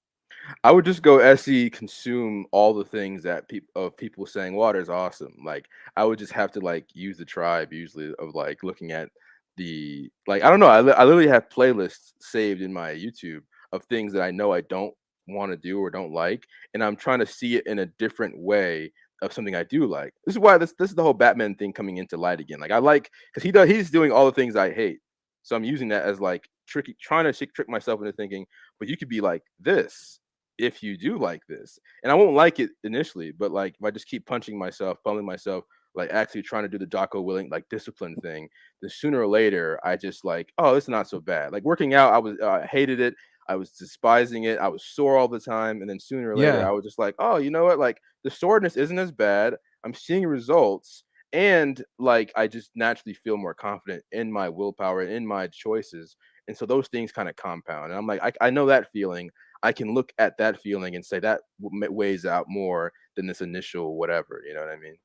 I would just go SE consume all the things that people saying water is awesome. Like I would just have to like use the tribe usually of like looking at the like I don't know. I literally have playlists saved in my YouTube of things that I know I don't want to do or don't like, and I'm trying to see it in a different way of something I do like. This is why this is the whole Batman thing coming into light again. Like I like because he's doing all the things I hate, so I'm using that as like tricky, trying to trick myself into thinking, but you could be like this if you do like this. And I won't like it initially, but like if I just keep punching myself, pummeling myself, like actually trying to do the Jocko Willing like discipline thing, then sooner or later I just like, oh, it's not so bad. Like working out, I hated it. I was despising it. I was sore all the time. And then sooner or later, Yeah. I was just like, oh, you know what? Like the soreness isn't as bad. I'm seeing results. And like I just naturally feel more confident in my willpower and in my choices. And so those things kind of compound. And I'm like, I know that feeling. I can look at that feeling and say that weighs out more than this initial whatever. You know what I mean?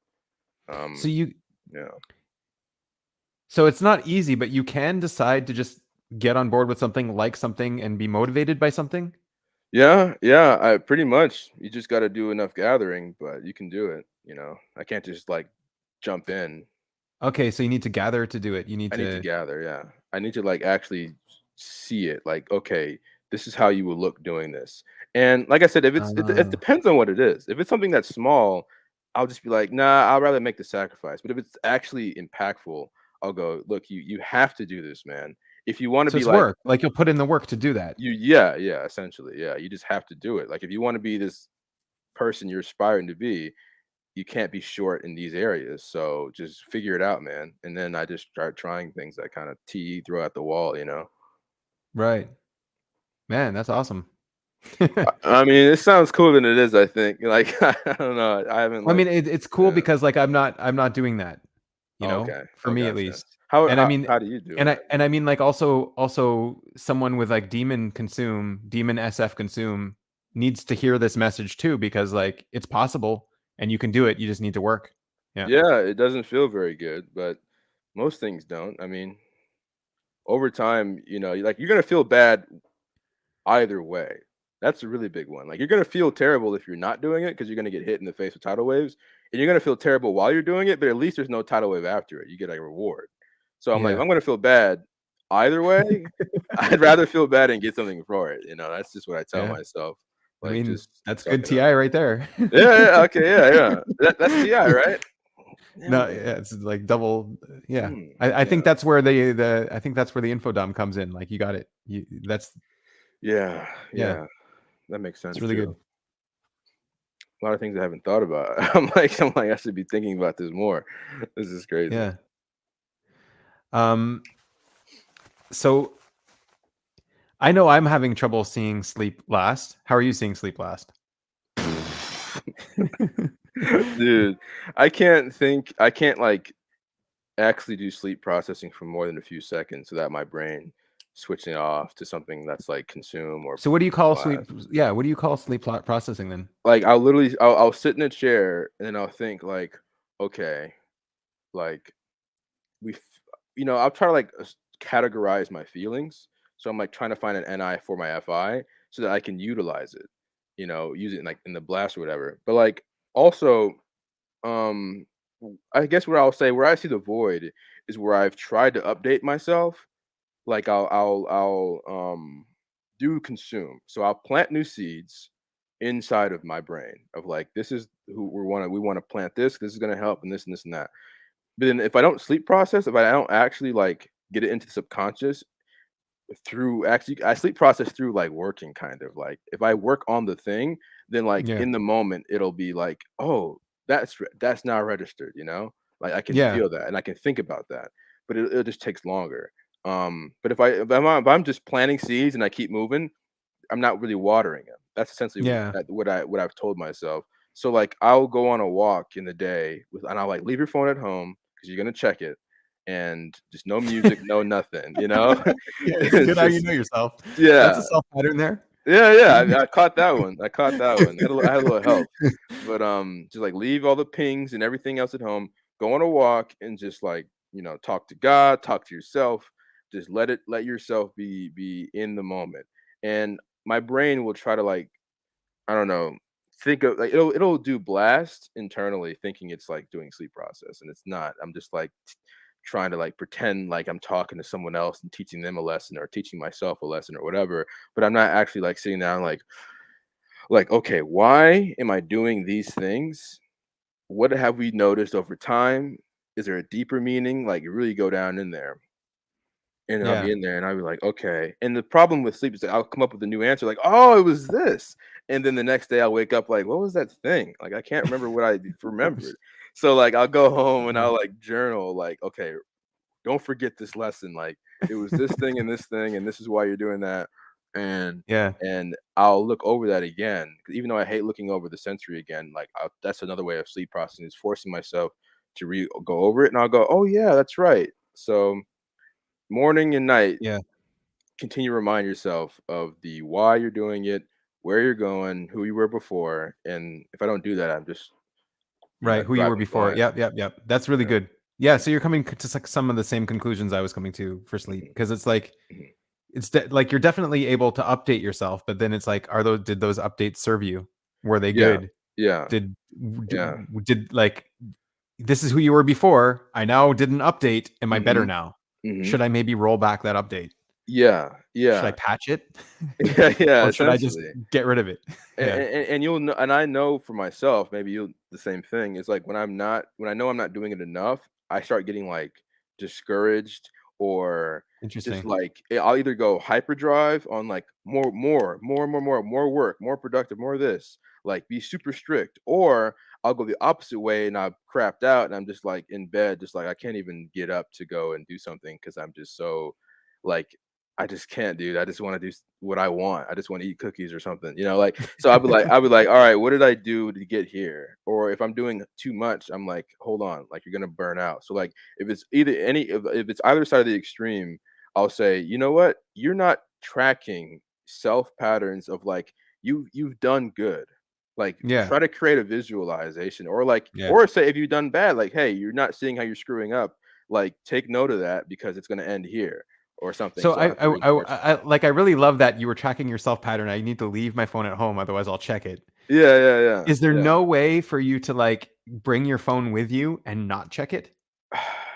So Um, you yeah, so it's not easy, but you can decide to just get on board with something and be motivated by something. yeah, yeah. I pretty much you just got to do enough gathering, but you can do it. I can't just like jump in. Okay, so you need to gather to do it. You need I need to to gather, yeah. I need to, like, actually see it, like, "Okay, this is how you will look doing this." And like I said, if it uh, depends on what it is. If it's something that's small, I'll just be like, "Nah, I'd rather make the sacrifice." But if it's actually impactful, I'll go, "Look, you have to do this, man. If you wanna so be it's like work. Like you'll put in the work to do that. yeah, yeah, essentially, yeah, you just have to do it. Like, if you wanna be this person you're aspiring to be, you can't be short in these areas. So just figure it out, man. And then I just start trying things that kind of throw at the wall. Right. Man, that's awesome. I mean, it sounds cooler than it is, I think. Like, I don't know. I haven't I like, mean, it's cool yeah. because like I'm not doing that, Oh, okay. for Oh, me at gotcha. least. How And I how mean, how do you do it? and I mean like also someone with like demon SF consume needs to hear this message too because like it's possible and you can do it. You just need to work. Yeah. Yeah, it doesn't feel very good, but most things don't. I mean, over time, like you're gonna feel bad either way. That's a really big one. Like you're gonna feel terrible if you're not doing it because you're gonna get hit in the face with tidal waves, and you're gonna feel terrible while you're doing it. But at least there's no tidal wave after it. You get a reward. So I'm like, if Yeah. I'm gonna feel bad either way, I'd rather feel bad and get something for it. That's just what I tell Yeah. myself. I Like, mean, just that's suck good it up. TI right there. Yeah, yeah, okay, yeah, yeah. That's Ti, right? Damn No, it. yeah, it's like double. Yeah, I think Yeah, that's where the I think that's where the info dump comes in. Like you got it. That's yeah, yeah, yeah. That makes it's sense really too. good. A lot of things I haven't thought about. I'm like, I should be thinking about this more. This is crazy. Yeah. Um. So I know I'm having trouble seeing sleep last. How are you seeing sleep last? Dude, I can't like actually do sleep processing for more than a few seconds without my brain switching off to something that's like consume or So what do you call sleep? blast. Yeah, what do you call sleep processing then? Like I'll sit in a chair and then I'll think like, okay, like we f- I'll try to like categorize my feelings. So I'm like trying to find an NI for my FI so that I can utilize it, use it in, like in the blast or whatever. But like also, I guess what I'll say where I see the void is where I've tried to update myself. Like I'll do consume. So I'll plant new seeds inside of my brain of like this is who we want to plant this is going to help and this and this and that. But then if I don't sleep process, if I don't actually like get it into the subconscious through actually I sleep process through like working kind of like if I work on the thing, then like Yeah. in the moment it'll be like, oh, that's now registered, Like I can Yeah. feel that and I can think about that. But it just takes longer. But if I'm just planting seeds and I keep moving, I'm not really watering them. That's essentially Yeah. what I've told myself. So like I'll go on a walk in the day and I'll like leave your phone at home because you're gonna check it, and just no music, no nothing. Yeah, it's It's good how you just know yourself. That's yeah, a self pattern there. yeah, yeah. I caught that one. I caught that one. I had a little help, but just like leave all the pings and everything else at home. Go on a walk and just like talk to God, talk to yourself. Just let yourself be in the moment, and my brain will try to like I don't know think of like it'll do blast internally thinking it's like doing sleep process and it's not. I'm just like trying to like pretend like I'm talking to someone else and teaching them a lesson or teaching myself a lesson or whatever, but I'm not actually like sitting down like okay, why am I doing these things? What have we noticed over time? Is there a deeper meaning? Like really go down in there. And then I'll Yeah. be in there and I'll be like, okay. And the problem with sleep is that I'll come up with a new answer, like, oh, it was this. And then the next day I'll wake up like, what was that thing? Like I can't remember what I remembered. So like I'll go home and Yeah. I'll like journal, like, okay, don't forget this lesson. Like it was this thing, and this is why you're doing that. And Yeah. and I'll look over that again. 'Cause even though I hate looking over the sensory again, like that's another way of sleep processing is forcing myself to go over it, and I'll go, oh yeah, that's right. So morning and night, Yeah. continue to remind yourself of the why you're doing it, where you're going, who you were before. And if I don't do that, I'm just Right, who you were driving before. blind. Yep, yep, yep. That's really Yeah. good. Yeah, so you're coming to some of the same conclusions I was coming to for sleep Mhm, because it's like mhm. like you're definitely able to update yourself, but then it's like, did those updates serve you? Were they Yeah, good? yeah, Did yeah. like this is who you were before. I now did an update. Am I better Mhm, now? mhm. Should I maybe roll back that update? Yeah, Should I yeah. patch it? Yeah, yeah, Or should I just essentially. get rid of it? Yeah. And you'll know, and I know for myself, maybe you'll the same thing. Is like when I know I'm not doing it enough, I start getting like discouraged or just Interesting. like I'll either go hyperdrive on like more work, more productive, more this, like be super strict, or I'll go the opposite way and I've crapped out and I'm just like in bed, just like I can't even get up to go and do something because I'm just so like I just can't, dude. I just want to do what I want. I just want to eat cookies or something, like. So I'd be like, all right, what did I do to get here? Or if I'm doing too much, I'm like, hold on, like you're gonna burn out. So like, if it's if it's either side of the extreme, I'll say, you know what? You're not tracking self patterns of like you've done good. Like, Yeah. try to create a visualization, or like, Yeah. or say if you've done bad, like, hey, you're not seeing how you're screwing up. Like, take note of that because it's going to end here or something. So So I have to reinforce it. like I really love that you were tracking your self pattern. I need to leave my phone at home, otherwise I'll check it. Yeah, yeah, yeah, Is there yeah. no way for you to like bring your phone with you and not check it?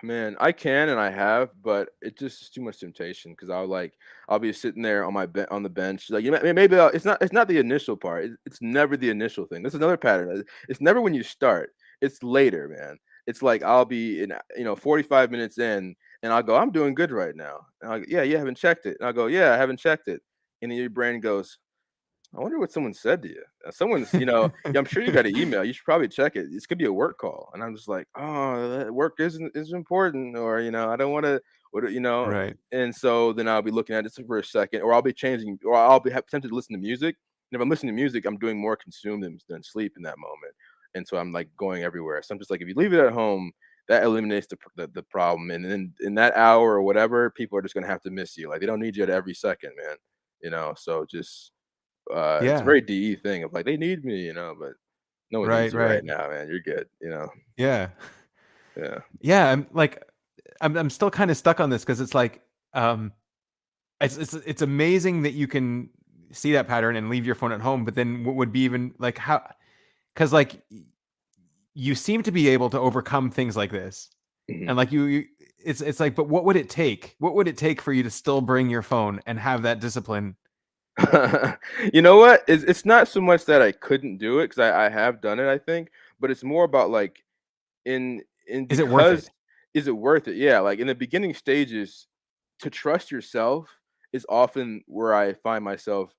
Man, I can and I have, but it just is too much temptation because I'll be sitting there on on the bench, like maybe it's not the initial part. It's never the initial thing. This is another pattern. It's never when you start. It's later, man. It's like I'll be in 45 minutes in, and I'll go, I'm doing good right now. And I'll go, yeah, you haven't checked it. And I'll go, yeah, I haven't checked it. And then your brain goes, I wonder what someone said to you. Someone's, yeah, I'm sure you got an email. You should probably check it. This could be a work call, and I'm just like, oh, that work isn't important, or I don't want to, Right. And so then I'll be looking at it for a second, or I'll be changing, or I'll be tempted to listen to music. And if I'm listening to music, I'm doing more consume than sleep in that moment, and so I'm like going everywhere. So I'm just like, if you leave it at home, that eliminates the problem, and then in that hour or whatever, people are just gonna have to miss you. Like they don't need you at every second, man. So just it's a Yeah. very DE thing of like, "They need me," but no one needs Right, you right right. now, man. You're good, Yeah. Yeah. Yeah, I'm still kind of stuck on this because it's like um it's amazing that you can see that pattern and leave your phone at home, but then what would be even like how cuz like you seem to be able to overcome things like this. Mhm. And like you it's like but what would it take? What would it take for you to still bring your phone and have that discipline? You know what? It's not so much that I couldn't do it because I have done it, I think, but it's more about like in Is it worth because it? is it worth it? Yeah, like in the beginning stages, to trust yourself is often where I find myself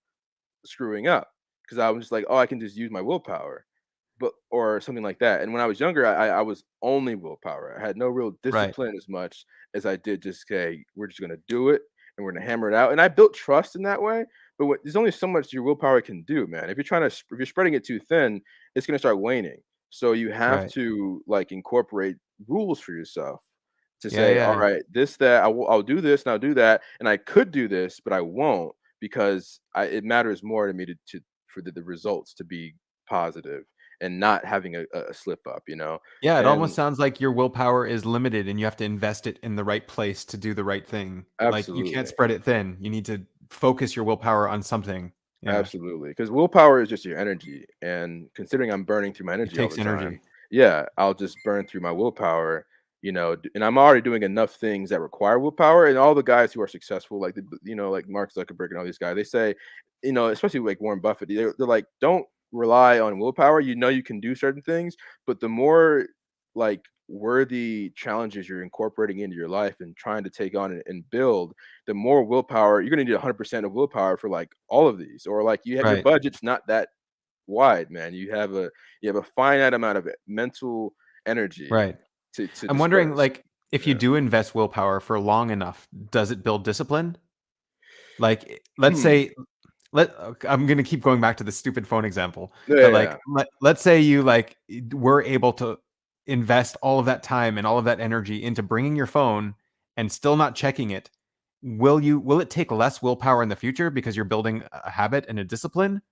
screwing up because I was just like, oh, I can just use my willpower. But or something like that. And when I was younger, I was only willpower. I had no real Right. discipline as much as I did just, "Okay, we're just gonna do it and we're gonna hammer it out." And I built trust in that way, but there's only so much your willpower can do, man. If you're spreading it too thin, it's gonna start waning. So you have Right. to like incorporate rules for yourself to Yeah, say, "All yeah. right, this that I'll do this and I'll do that, and I could do this, but I won't because it matters more to me to for the results to be positive and not having a slip up, Yeah, it almost And sounds like your willpower is limited and you have to invest it in the right place to do the right thing. Like you can't absolutely, spread it thin. You need to focus your willpower on something. Yeah. absolutely, because willpower is just your energy, and considering I'm burning through my It energy all the takes time, energy. yeah, I'll just burn through my willpower, and I'm already doing enough things that require willpower, and all the guys who are successful, like like Mark Zuckerberg and all these guys, they say, especially like Warren Buffett, they're like, don't rely on willpower. You can do certain things, but the more like worthy challenges you're incorporating into your life and trying to take on and build, the more willpower you're going to need 100% of willpower for like all of these, or like your Right. budget's not that wide, man. You have a finite amount of mental energy Right. to I'm wondering, disperse. like, if you Yeah. do invest willpower for long enough, does it build discipline? Like, let's Hmm. say, I'm gonna keep going back to the stupid phone example, Yeah, but yeah, yeah. like, let's say you like were able to invest all of that time and all of that energy into bringing your phone and still not checking it. Will it take less willpower in the future because you're building a habit and a discipline?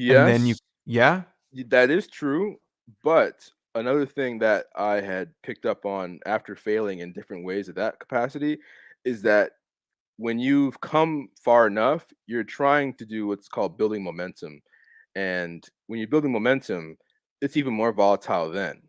And then you, Yes, yeah, that is true. But another thing that I had picked up on after failing in different ways at that capacity is that when you've come far enough, you're trying to do what's called building momentum. And when you're building momentum, it's even more volatile then.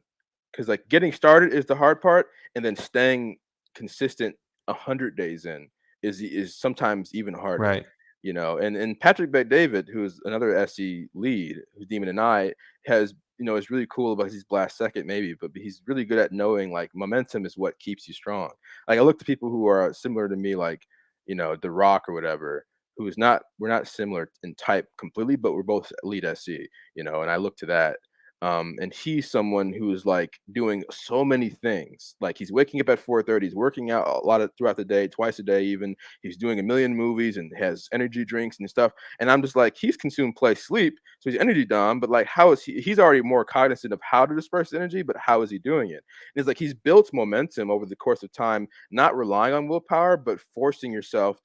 Because like getting started is the hard part, and then staying consistent 100 days in is sometimes even harder. right, And Patrick Bet David, who's another SE lead, who's Demon and I, has is really cool about his blast second maybe, but he's really good at knowing like momentum is what keeps you strong. Like I look to people who are similar to me, like The Rock or whatever, who is not we're not similar in type completely, but we're both elite SC, and I look to that. And he's someone who is like doing so many things. Like he's waking up at 4:30, he's working out a lot of throughout the day, twice a day even. He's doing a million movies and has energy drinks and stuff. And I'm just like, he's consumed play sleep, so he's energy dumb. But like, how is he's already more cognizant of how to disperse energy, but how is he doing it? And it's like he's built momentum over the course of time, not relying on willpower, but forcing yourself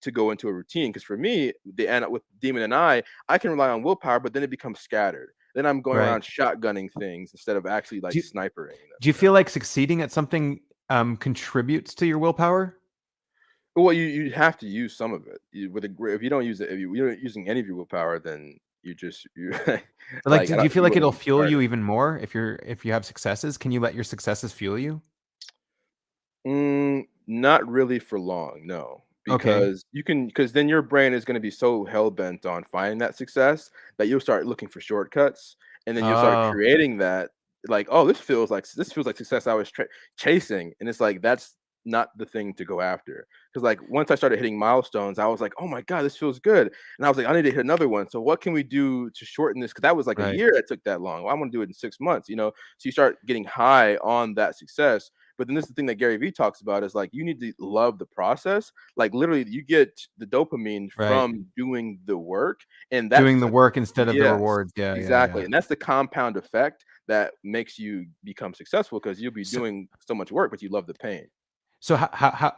to go into a routine. Because for me, the and with demon and I can rely on willpower, but then it becomes scattered. Then I'm going Right. around shotgunning things instead of actually Do like you, snipering them, do you feel like succeeding at something contributes to your willpower? Well, you have to use some of it. With if you don't use it, if you're not using any of your willpower, then you Or like, like do you feel you like wouldn't it'll get fuel you started. even more if you have successes? Can you let your successes fuel you? Not really for long, no, Okay. because then your brain is gonna be so hell bent on finding that success that you'll start looking for shortcuts, and then you'll start Oh, creating that, like, "Oh, this feels like success I was chasing," and it's like, that's not the thing to go after. Because like, once I started hitting milestones, I was like, "Oh my god, this feels good," and I was like, "I need to hit another one, so what can we do to shorten this?" Because that was like a right. year that took that long. Well, I'm gonna do it in 6 months, you know? So you start getting high on that success, but then this is the thing that Gary Vee talks about is like you need to love the process. Like literally, you get the dopamine Right. from doing the work, and Doing that's the the work instead of the yes, rewards. Yeah, yeah, exactly, yeah. and that's the compound effect that makes you become successful because you'll be So doing so much work, but you love the pain. so how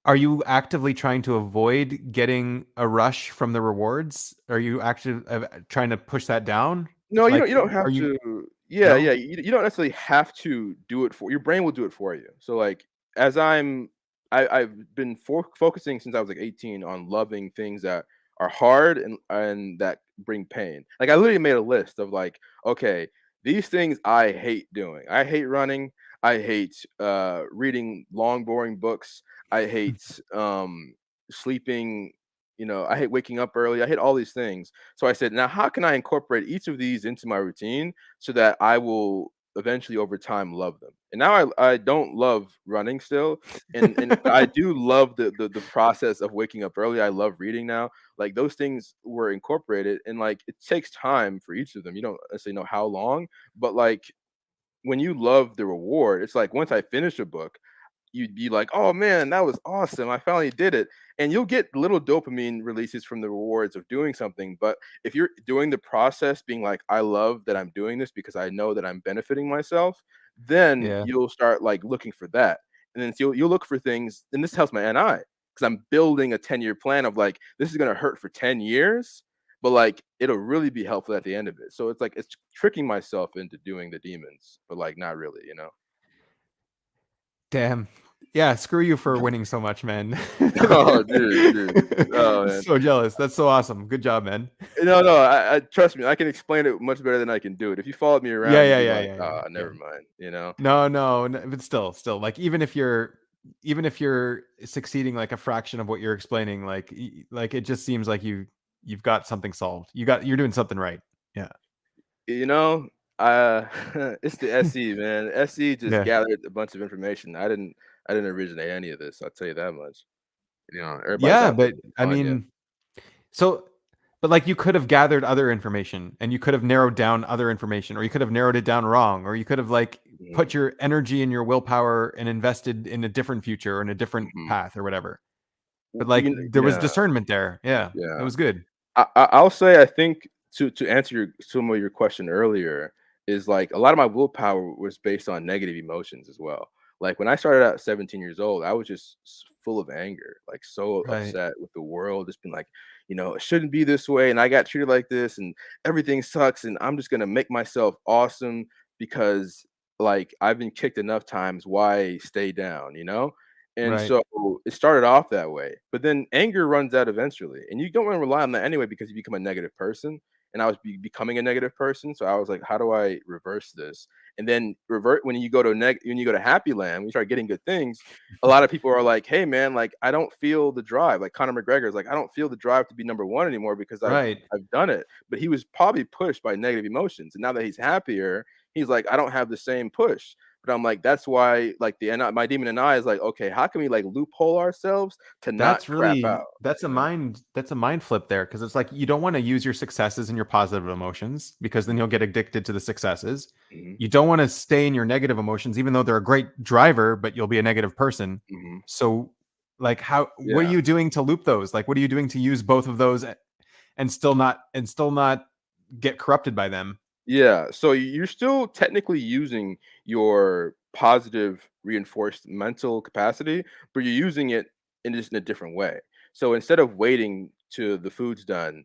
are you actively trying to avoid getting a rush from the rewards? Are you actually trying to push that down? No, Like, you don't are have you to. Yeah, no? yeah, you don't necessarily have to do it for your brain will do it for you. So, like, as I've been focusing since I was, like, 18 on loving things that are hard and that bring pain. Like, I literally made a list of, like, "Okay, these things I hate doing. I hate running. I hate, reading long, boring books. I hate, sleeping, I hate waking up early. I hate all these things." So I said, now how can I incorporate each of these into my routine so that I will eventually over time love them? And now I don't love running still. And but I do love the process of waking up early. I love reading now. Like those things were incorporated and like it takes time for each of them. You don't necessarily know how long, but like when you love the reward, it's like once I finish a book, you'd be like, "Oh man, that was awesome. I finally did it." And you'll get little dopamine releases from the rewards of doing something. But if you're doing the process being like, "I love that I'm doing this because I know that I'm benefiting myself," then Yeah. you'll start like looking for that. And then so you'll look for things, and this helps my NI because I'm building a 10-year plan of like, this is gonna hurt for 10 years, but like it'll really be helpful at the end of it. So it's like it's tricking myself into doing the demons, but like not really. Damn. Yeah, screw you for winning so much, man. Oh, dude. Oh, man. So jealous. That's so awesome. Good job, man. No, I trust me, I can explain it much better than I can do it. If you followed me Yeah, around, you'd yeah, be yeah, like, yeah, yeah, "Ah, yeah. never mind." No, no, but still, like even if you're succeeding like a fraction of what you're explaining, like like it just seems like you've got something solved. You're doing something right. Yeah. You know, uh, it's the SE, man. SE just Yeah. gathered a bunch of information. I didn't originate any of this, I'll tell you that much. Everybody's Yeah, out there but for I fun, yeah. mean, so but like you could have gathered other information and you could have narrowed down other information or you could have narrowed it down wrong or you could have like Mhm, put your energy and your willpower and invested in a different future or in a different mhm. path or whatever. But W like you kn there was Yeah, discernment there. Yeah. It yeah. was good. I'll say I think to answer some of your question earlier is like a lot of my willpower was based on negative emotions as well. Like when I started out at 17 years old, I was just full of anger, like so Right. upset with the world. Just been like, it shouldn't be this way, and I got treated like this, and everything sucks, and I'm just gonna make myself awesome because like I've been kicked enough times. Why stay down? And Right. so it started off that way, but then anger runs out eventually, and you don't want to rely on that anyway because you become a negative person. And I was becoming a negative person, so I was like, "How do I reverse this?" And then revert when you go to Happy Land, when you start getting good things. A lot of people are like, "Hey, man, like I don't feel the drive." Like Conor McGregor is like, "I don't feel the drive to be number one anymore because I've Right. I've done it." But he was probably pushed by negative emotions, and now that he's happier, he's like, "I don't have the same push." But I'm like, that's why, like my demon and I is like, okay, how can we like loophole ourselves to not That's crap really out? that's a mind flip there because it's like you don't want to use your successes and your positive emotions because then you'll get addicted to the successes. Mhm, You don't want to stay in your negative emotions even though they're a great driver, but you'll be a negative person. mhm. So like how what are Yeah, you doing to loop those? Like what are you doing to use both of those and still not get corrupted by them? yeah. So you're still technically using your positive reinforced mental capacity, but you're using it in just in a different way. So instead of waiting till the food's done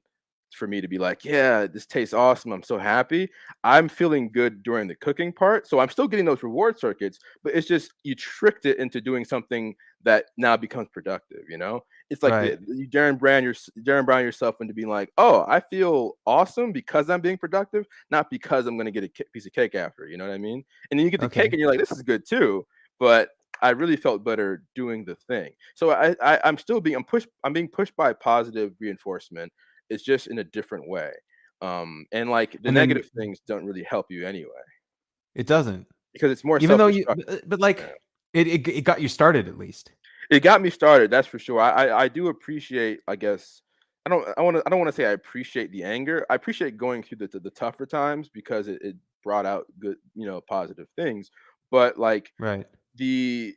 for me to be like, yeah, this tastes awesome, I'm so happy, I'm feeling good during the cooking part. So I'm still getting those reward circuits, but it's just you tricked it into doing something that now becomes productive, you know? It's like Right. you Darren Brown yourself into being like, oh, I feel awesome because I'm being productive, not because I'm gonna get a piece of cake after. You know what I mean? And then you get the cake Okay. and you're like, this is good too. But I really felt better doing the thing. So I'm still being I'm being pushed by positive reinforcement. It's just in a different way. And like the And then negative things don't really help you anyway it doesn't. because it's more Even though you self-destructive. but, Yeah. like, it got you started at least. It got me started, that's for sure. I do appreciate, I guess I don't wanna say I appreciate the anger. I appreciate going through the tougher times because it brought out good, positive things. But, like, Right. the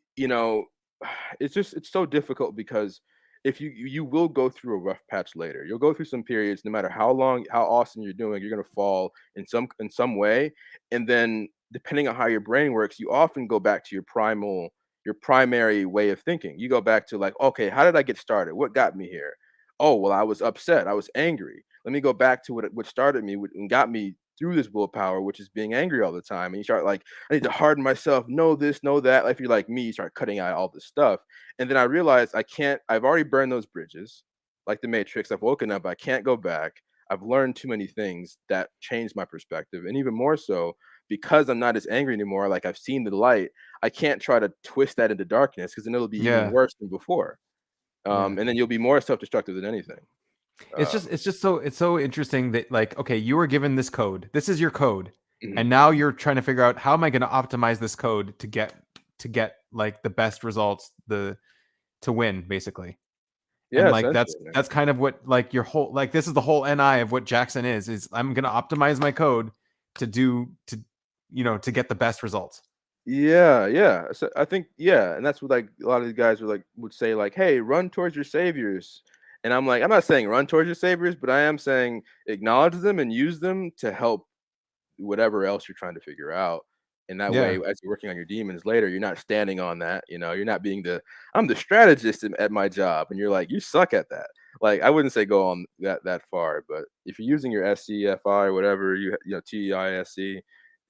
it's so difficult because if you will go through a rough patch later. You'll go through some periods no matter how awesome you're doing, you're gonna fall in some way, and then depending on how your brain works, you often go back to your primary way of thinking. You go back to like, okay, how did I get started? What got me here? Oh, well, I was upset. I was angry. Let me go back to what started me and got me through this willpower, which is being angry all the time. And you start like, I need to harden myself, know this, know that. Like, if you're like me, you start cutting out all this stuff. And then I realized I can't, I've already burned those bridges, like the Matrix. I've woken up, I can't go back. I've learned too many things that changed my perspective. And even more so, because I'm not as angry anymore, like I've seen the light, I can't try to twist that into darkness because then it'll be even Yeah. worse than before. Yeah. And then you'll be more self-destructive than anything. It's just so interesting that, like, okay, you were given this code. This is your code. Mhm. And now you're trying to figure out, how am I going to optimize this code to get like the best results, to win basically. And Yeah, like essentially, man. that's kind of what, like, your whole, like, this is the whole NI of what Jaxson is I'm going to optimize my code to get the best results. Yeah, yeah. So I think, yeah, and that's what like a lot of these guys would say like, "Hey, run towards your saviors." And I'm like, I'm not saying run towards your saviors, but I am saying acknowledge them and use them to help whatever else you're trying to figure out. And that way, Yeah. as you're working on your demons later, you're not standing on that. You're not being I'm the strategist at my job, and you're like, you suck at that. Like, I wouldn't say go on that far, but if you're using your SCFI or whatever TISC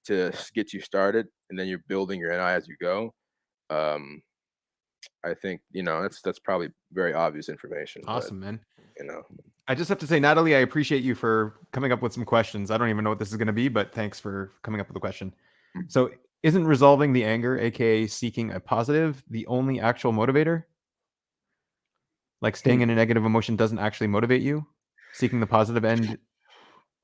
to get you started, and then you're building your NI as you go, um, I think that's probably very obvious information, but Awesome, man. you know, I just have to say, Natalie, I appreciate you for coming up with some questions. I don't even know what this is going to be, but thanks for coming up with a question. So, isn't resolving the anger, aka seeking a positive, the only actual motivator? Like, staying in a negative emotion doesn't actually motivate you? Seeking the positive end?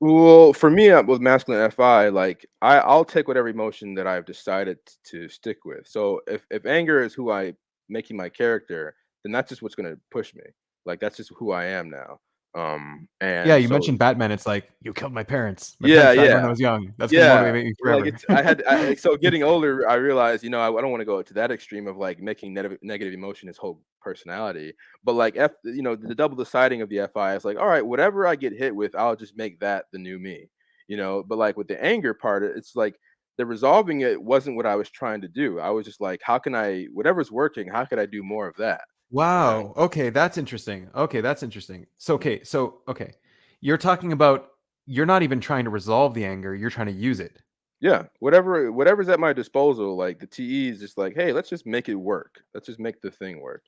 Well, for me, with masculine FI, like I'll take whatever emotion that I've decided to stick with. So if anger is who I making my character, then that's just what's gonna push me. Like that's just who I am now. Yeah, And you so mentioned Batman. It's like, you killed my parents. My yeah, parents died when I yeah. was young. That's going to Yeah, motivate me like, forever. it's so getting older, I realized, I don't wanna go to that extreme of, like, making negative emotion his whole personality, but, like, the double deciding of the FI is like, "Alright, whatever I get hit with, I'll just make that the new me," But, like, with the anger part, it's like the resolving it wasn't what I was trying to do. I was just like, "How can I whatever's working, how could I do more of that?" You know? Wow. Okay, that's interesting. Okay, that's interesting. So, Mm. okay. You're talking about, you're not even trying to resolve the anger, you're trying to use it. Yeah, whatever's at my disposal, like the TE is just like, hey, let's just make it work. Let's just make the thing work.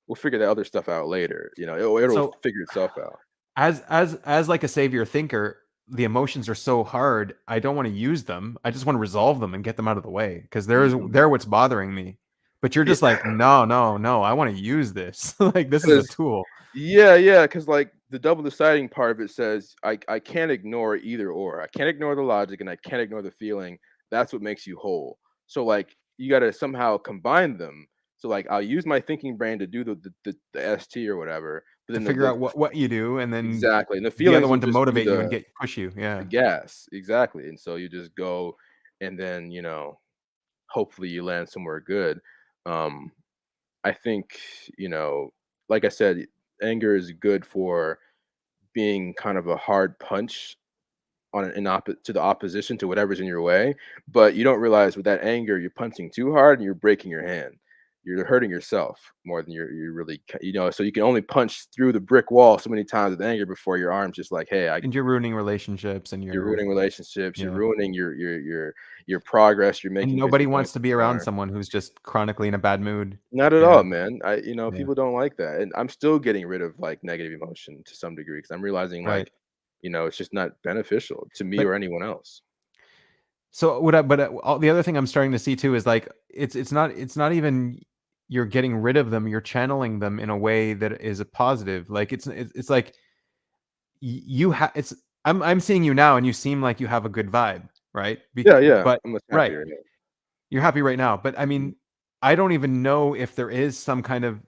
We'll figure the other stuff out later. It'll So, figure itself out. as like a savior thinker, the emotions are so hard, I don't want to use them. I just want to resolve them and get them out of the way, because Mhm. they're what's bothering me. But you're Yeah, just like, no, no, no, I want to use this. Like, this is a 'cause tool. yeah, because like the double deciding part of it says I can't ignore either or. I can't ignore the logic and I can't ignore the feeling. That's what makes you whole. So like you got to somehow combine them. So like I'll use my thinking brain to do the ST or whatever, but To then figure out what you do, and then exactly, and the the other feelings will one to just be motivate you and the get push you. the Yeah. gas, exactly, and so you just go, and then, hopefully you land somewhere good. Um, I think, you know, like I said, anger is good for being kind of a hard punch on to the opposition to whatever's in your way, but you don't realize with that anger, you're punching too hard and you're breaking your hand. you're hurting yourself more than you're really, so you can only punch through the brick wall so many times with anger before your arm's just like, hey, And you're ruining relationships and you're ruining relationships, you're yeah. ruining your progress you're And making because nobody you're going wants to too be around far. someone who's just chronically in a bad mood. Not at Yeah. all, man. Yeah. People don't like that, and I'm still getting rid of, like, negative emotion to some degree because I'm realizing, Right. like, it's just not beneficial to me But or anyone else. so what I but the other thing I'm starting to see too is like it's not even you're getting rid of them, you're channeling them in a way that is a positive. Like it's like you have it's I'm seeing you now and you seem like you have a good vibe, right? Yeah, yeah, But I'm much right, happier now. you're happy right now. But I Mhm, mean, I don't even know if there is some kind of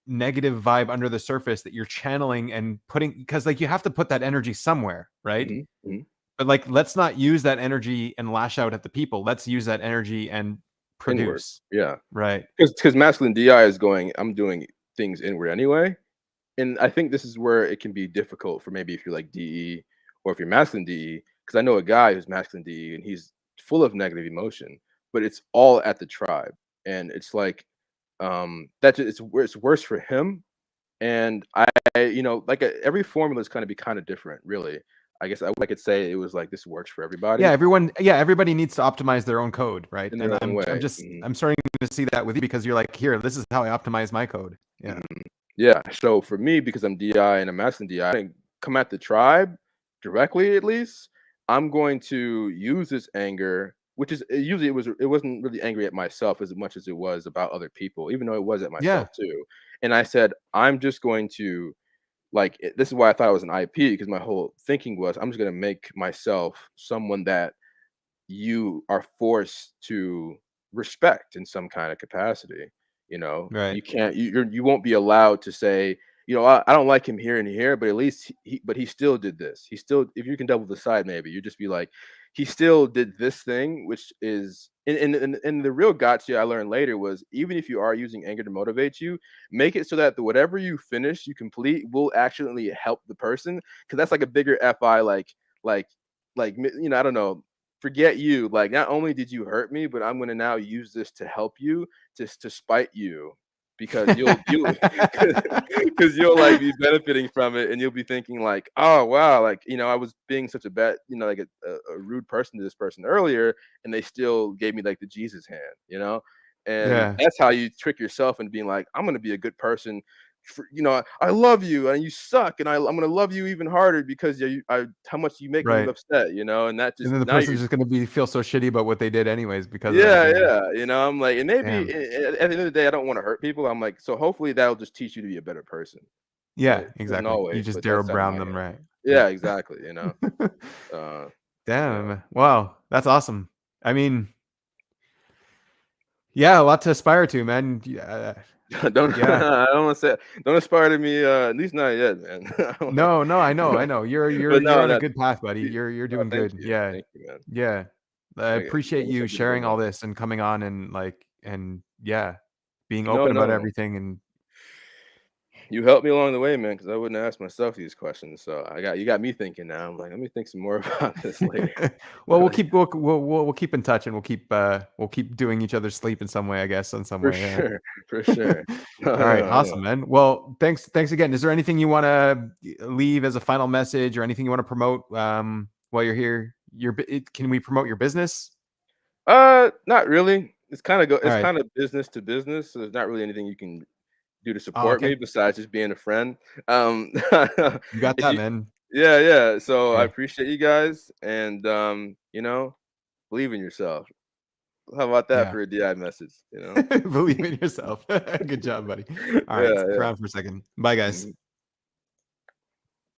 negative vibe under the surface that you're channeling and putting because like you have to put that energy somewhere, right? mhm, mhm. But like let's not use that energy and lash out at the people. Let's use that energy and Inward, produce. yeah, Right. because masculine DI is going, I'm doing things inward anyway, and I think this is where it can be difficult for maybe if you're like DE or if you're masculine DE, because I know a guy who's masculine DE and he's full of negative emotion, but it's all at the tribe, and it's like it's worse for him. And like every formula is kind of be kind of different, really. I guess I could say it was like this works for everybody Yeah, everybody needs to optimize their own code, right? in And their own way. I'm starting to see that with you because you're like, here, this is how I optimize my code. Yeah. Mhm. Yeah, so for me, because I'm DI and I'm masculine DI, I didn't come at the tribe directly at least. I'm going to use this anger, which is usually it wasn't really angry at myself as much as it was about other people, even though it was at Yeah. myself too. And I said, I'm just going to this is why I thought it was an IP because my whole thinking was I'm just gonna make myself someone that you are forced to respect in some kind of capacity. Right. You can't you won't be allowed to say, I don't like him here and here, but at least he still did this. He still, if you can double the side, maybe you just be like, he still did this thing, which is and the real gotcha I learned later was even if you are using anger to motivate you, make it so that whatever you finish, you complete will actually help the person. Cause that's like a bigger FI like I don't know, forget you. Like, not only did you hurt me, but I'm gonna now use this to help you, just to spite you, because you'll because you'll like be benefiting from it, and you'll be thinking like, oh wow, like I was being such a bad, like a rude person to this person earlier, and they still gave me like the Jesus hand, and Yeah. that's how you trick yourself into being like, I'm gonna be a good person. I love you and you suck, and I'm gonna love you even harder because how much you make me Right. upset, and that And just then the now person's you're just gonna feel so shitty about what they did anyways because of that. yeah, Yeah. yeah, I'm like, and maybe Damn. at the end of the day, I don't want to hurt people. I'm like, so hopefully that'll just teach you to be a better person, but Yeah, it doesn't exactly. You always. just But Darrow that's out of my Brown them, hand. right. Yeah. Yeah, exactly. Uh, yeah. Damn. Wow. That's awesome. I mean, yeah, a lot to aspire to, man. Yeah. Don't Yeah. I don't want to say don't aspire to me. At least not yet, man. No, no, I know. You're But you're no, on a that. good path, buddy. You're doing Thank good. you, Yeah. thank you, man. Yeah. I I appreciate wish I you did more sharing all now. this and coming on and like and yeah, being No, open about no. everything and You helped me along the way, man, because I wouldn't ask myself these questions. So you got me thinking now. I'm like, let me think some more about this later. well, we'll keep in touch and we'll keep doing each other's sleep in some way, I guess, in some For way. Yeah. sure, for sure. No, All right, no, no. awesome, man. Well, thanks again. Is there anything you want to leave as a final message or anything you want to promote while you're here? Can we promote your business? Not really. All It's right. kind of business to business, so there's not really anything you can do to Oh, support me okay. besides just being a friend. You got If that, you man. Yeah, yeah. So I Yeah. appreciate you guys and believe in yourself. How about that Yeah. for a DI message? Believe in yourself. Good job, buddy. All right. Yeah, Stick yeah. around for a second. Bye, guys. Mhm.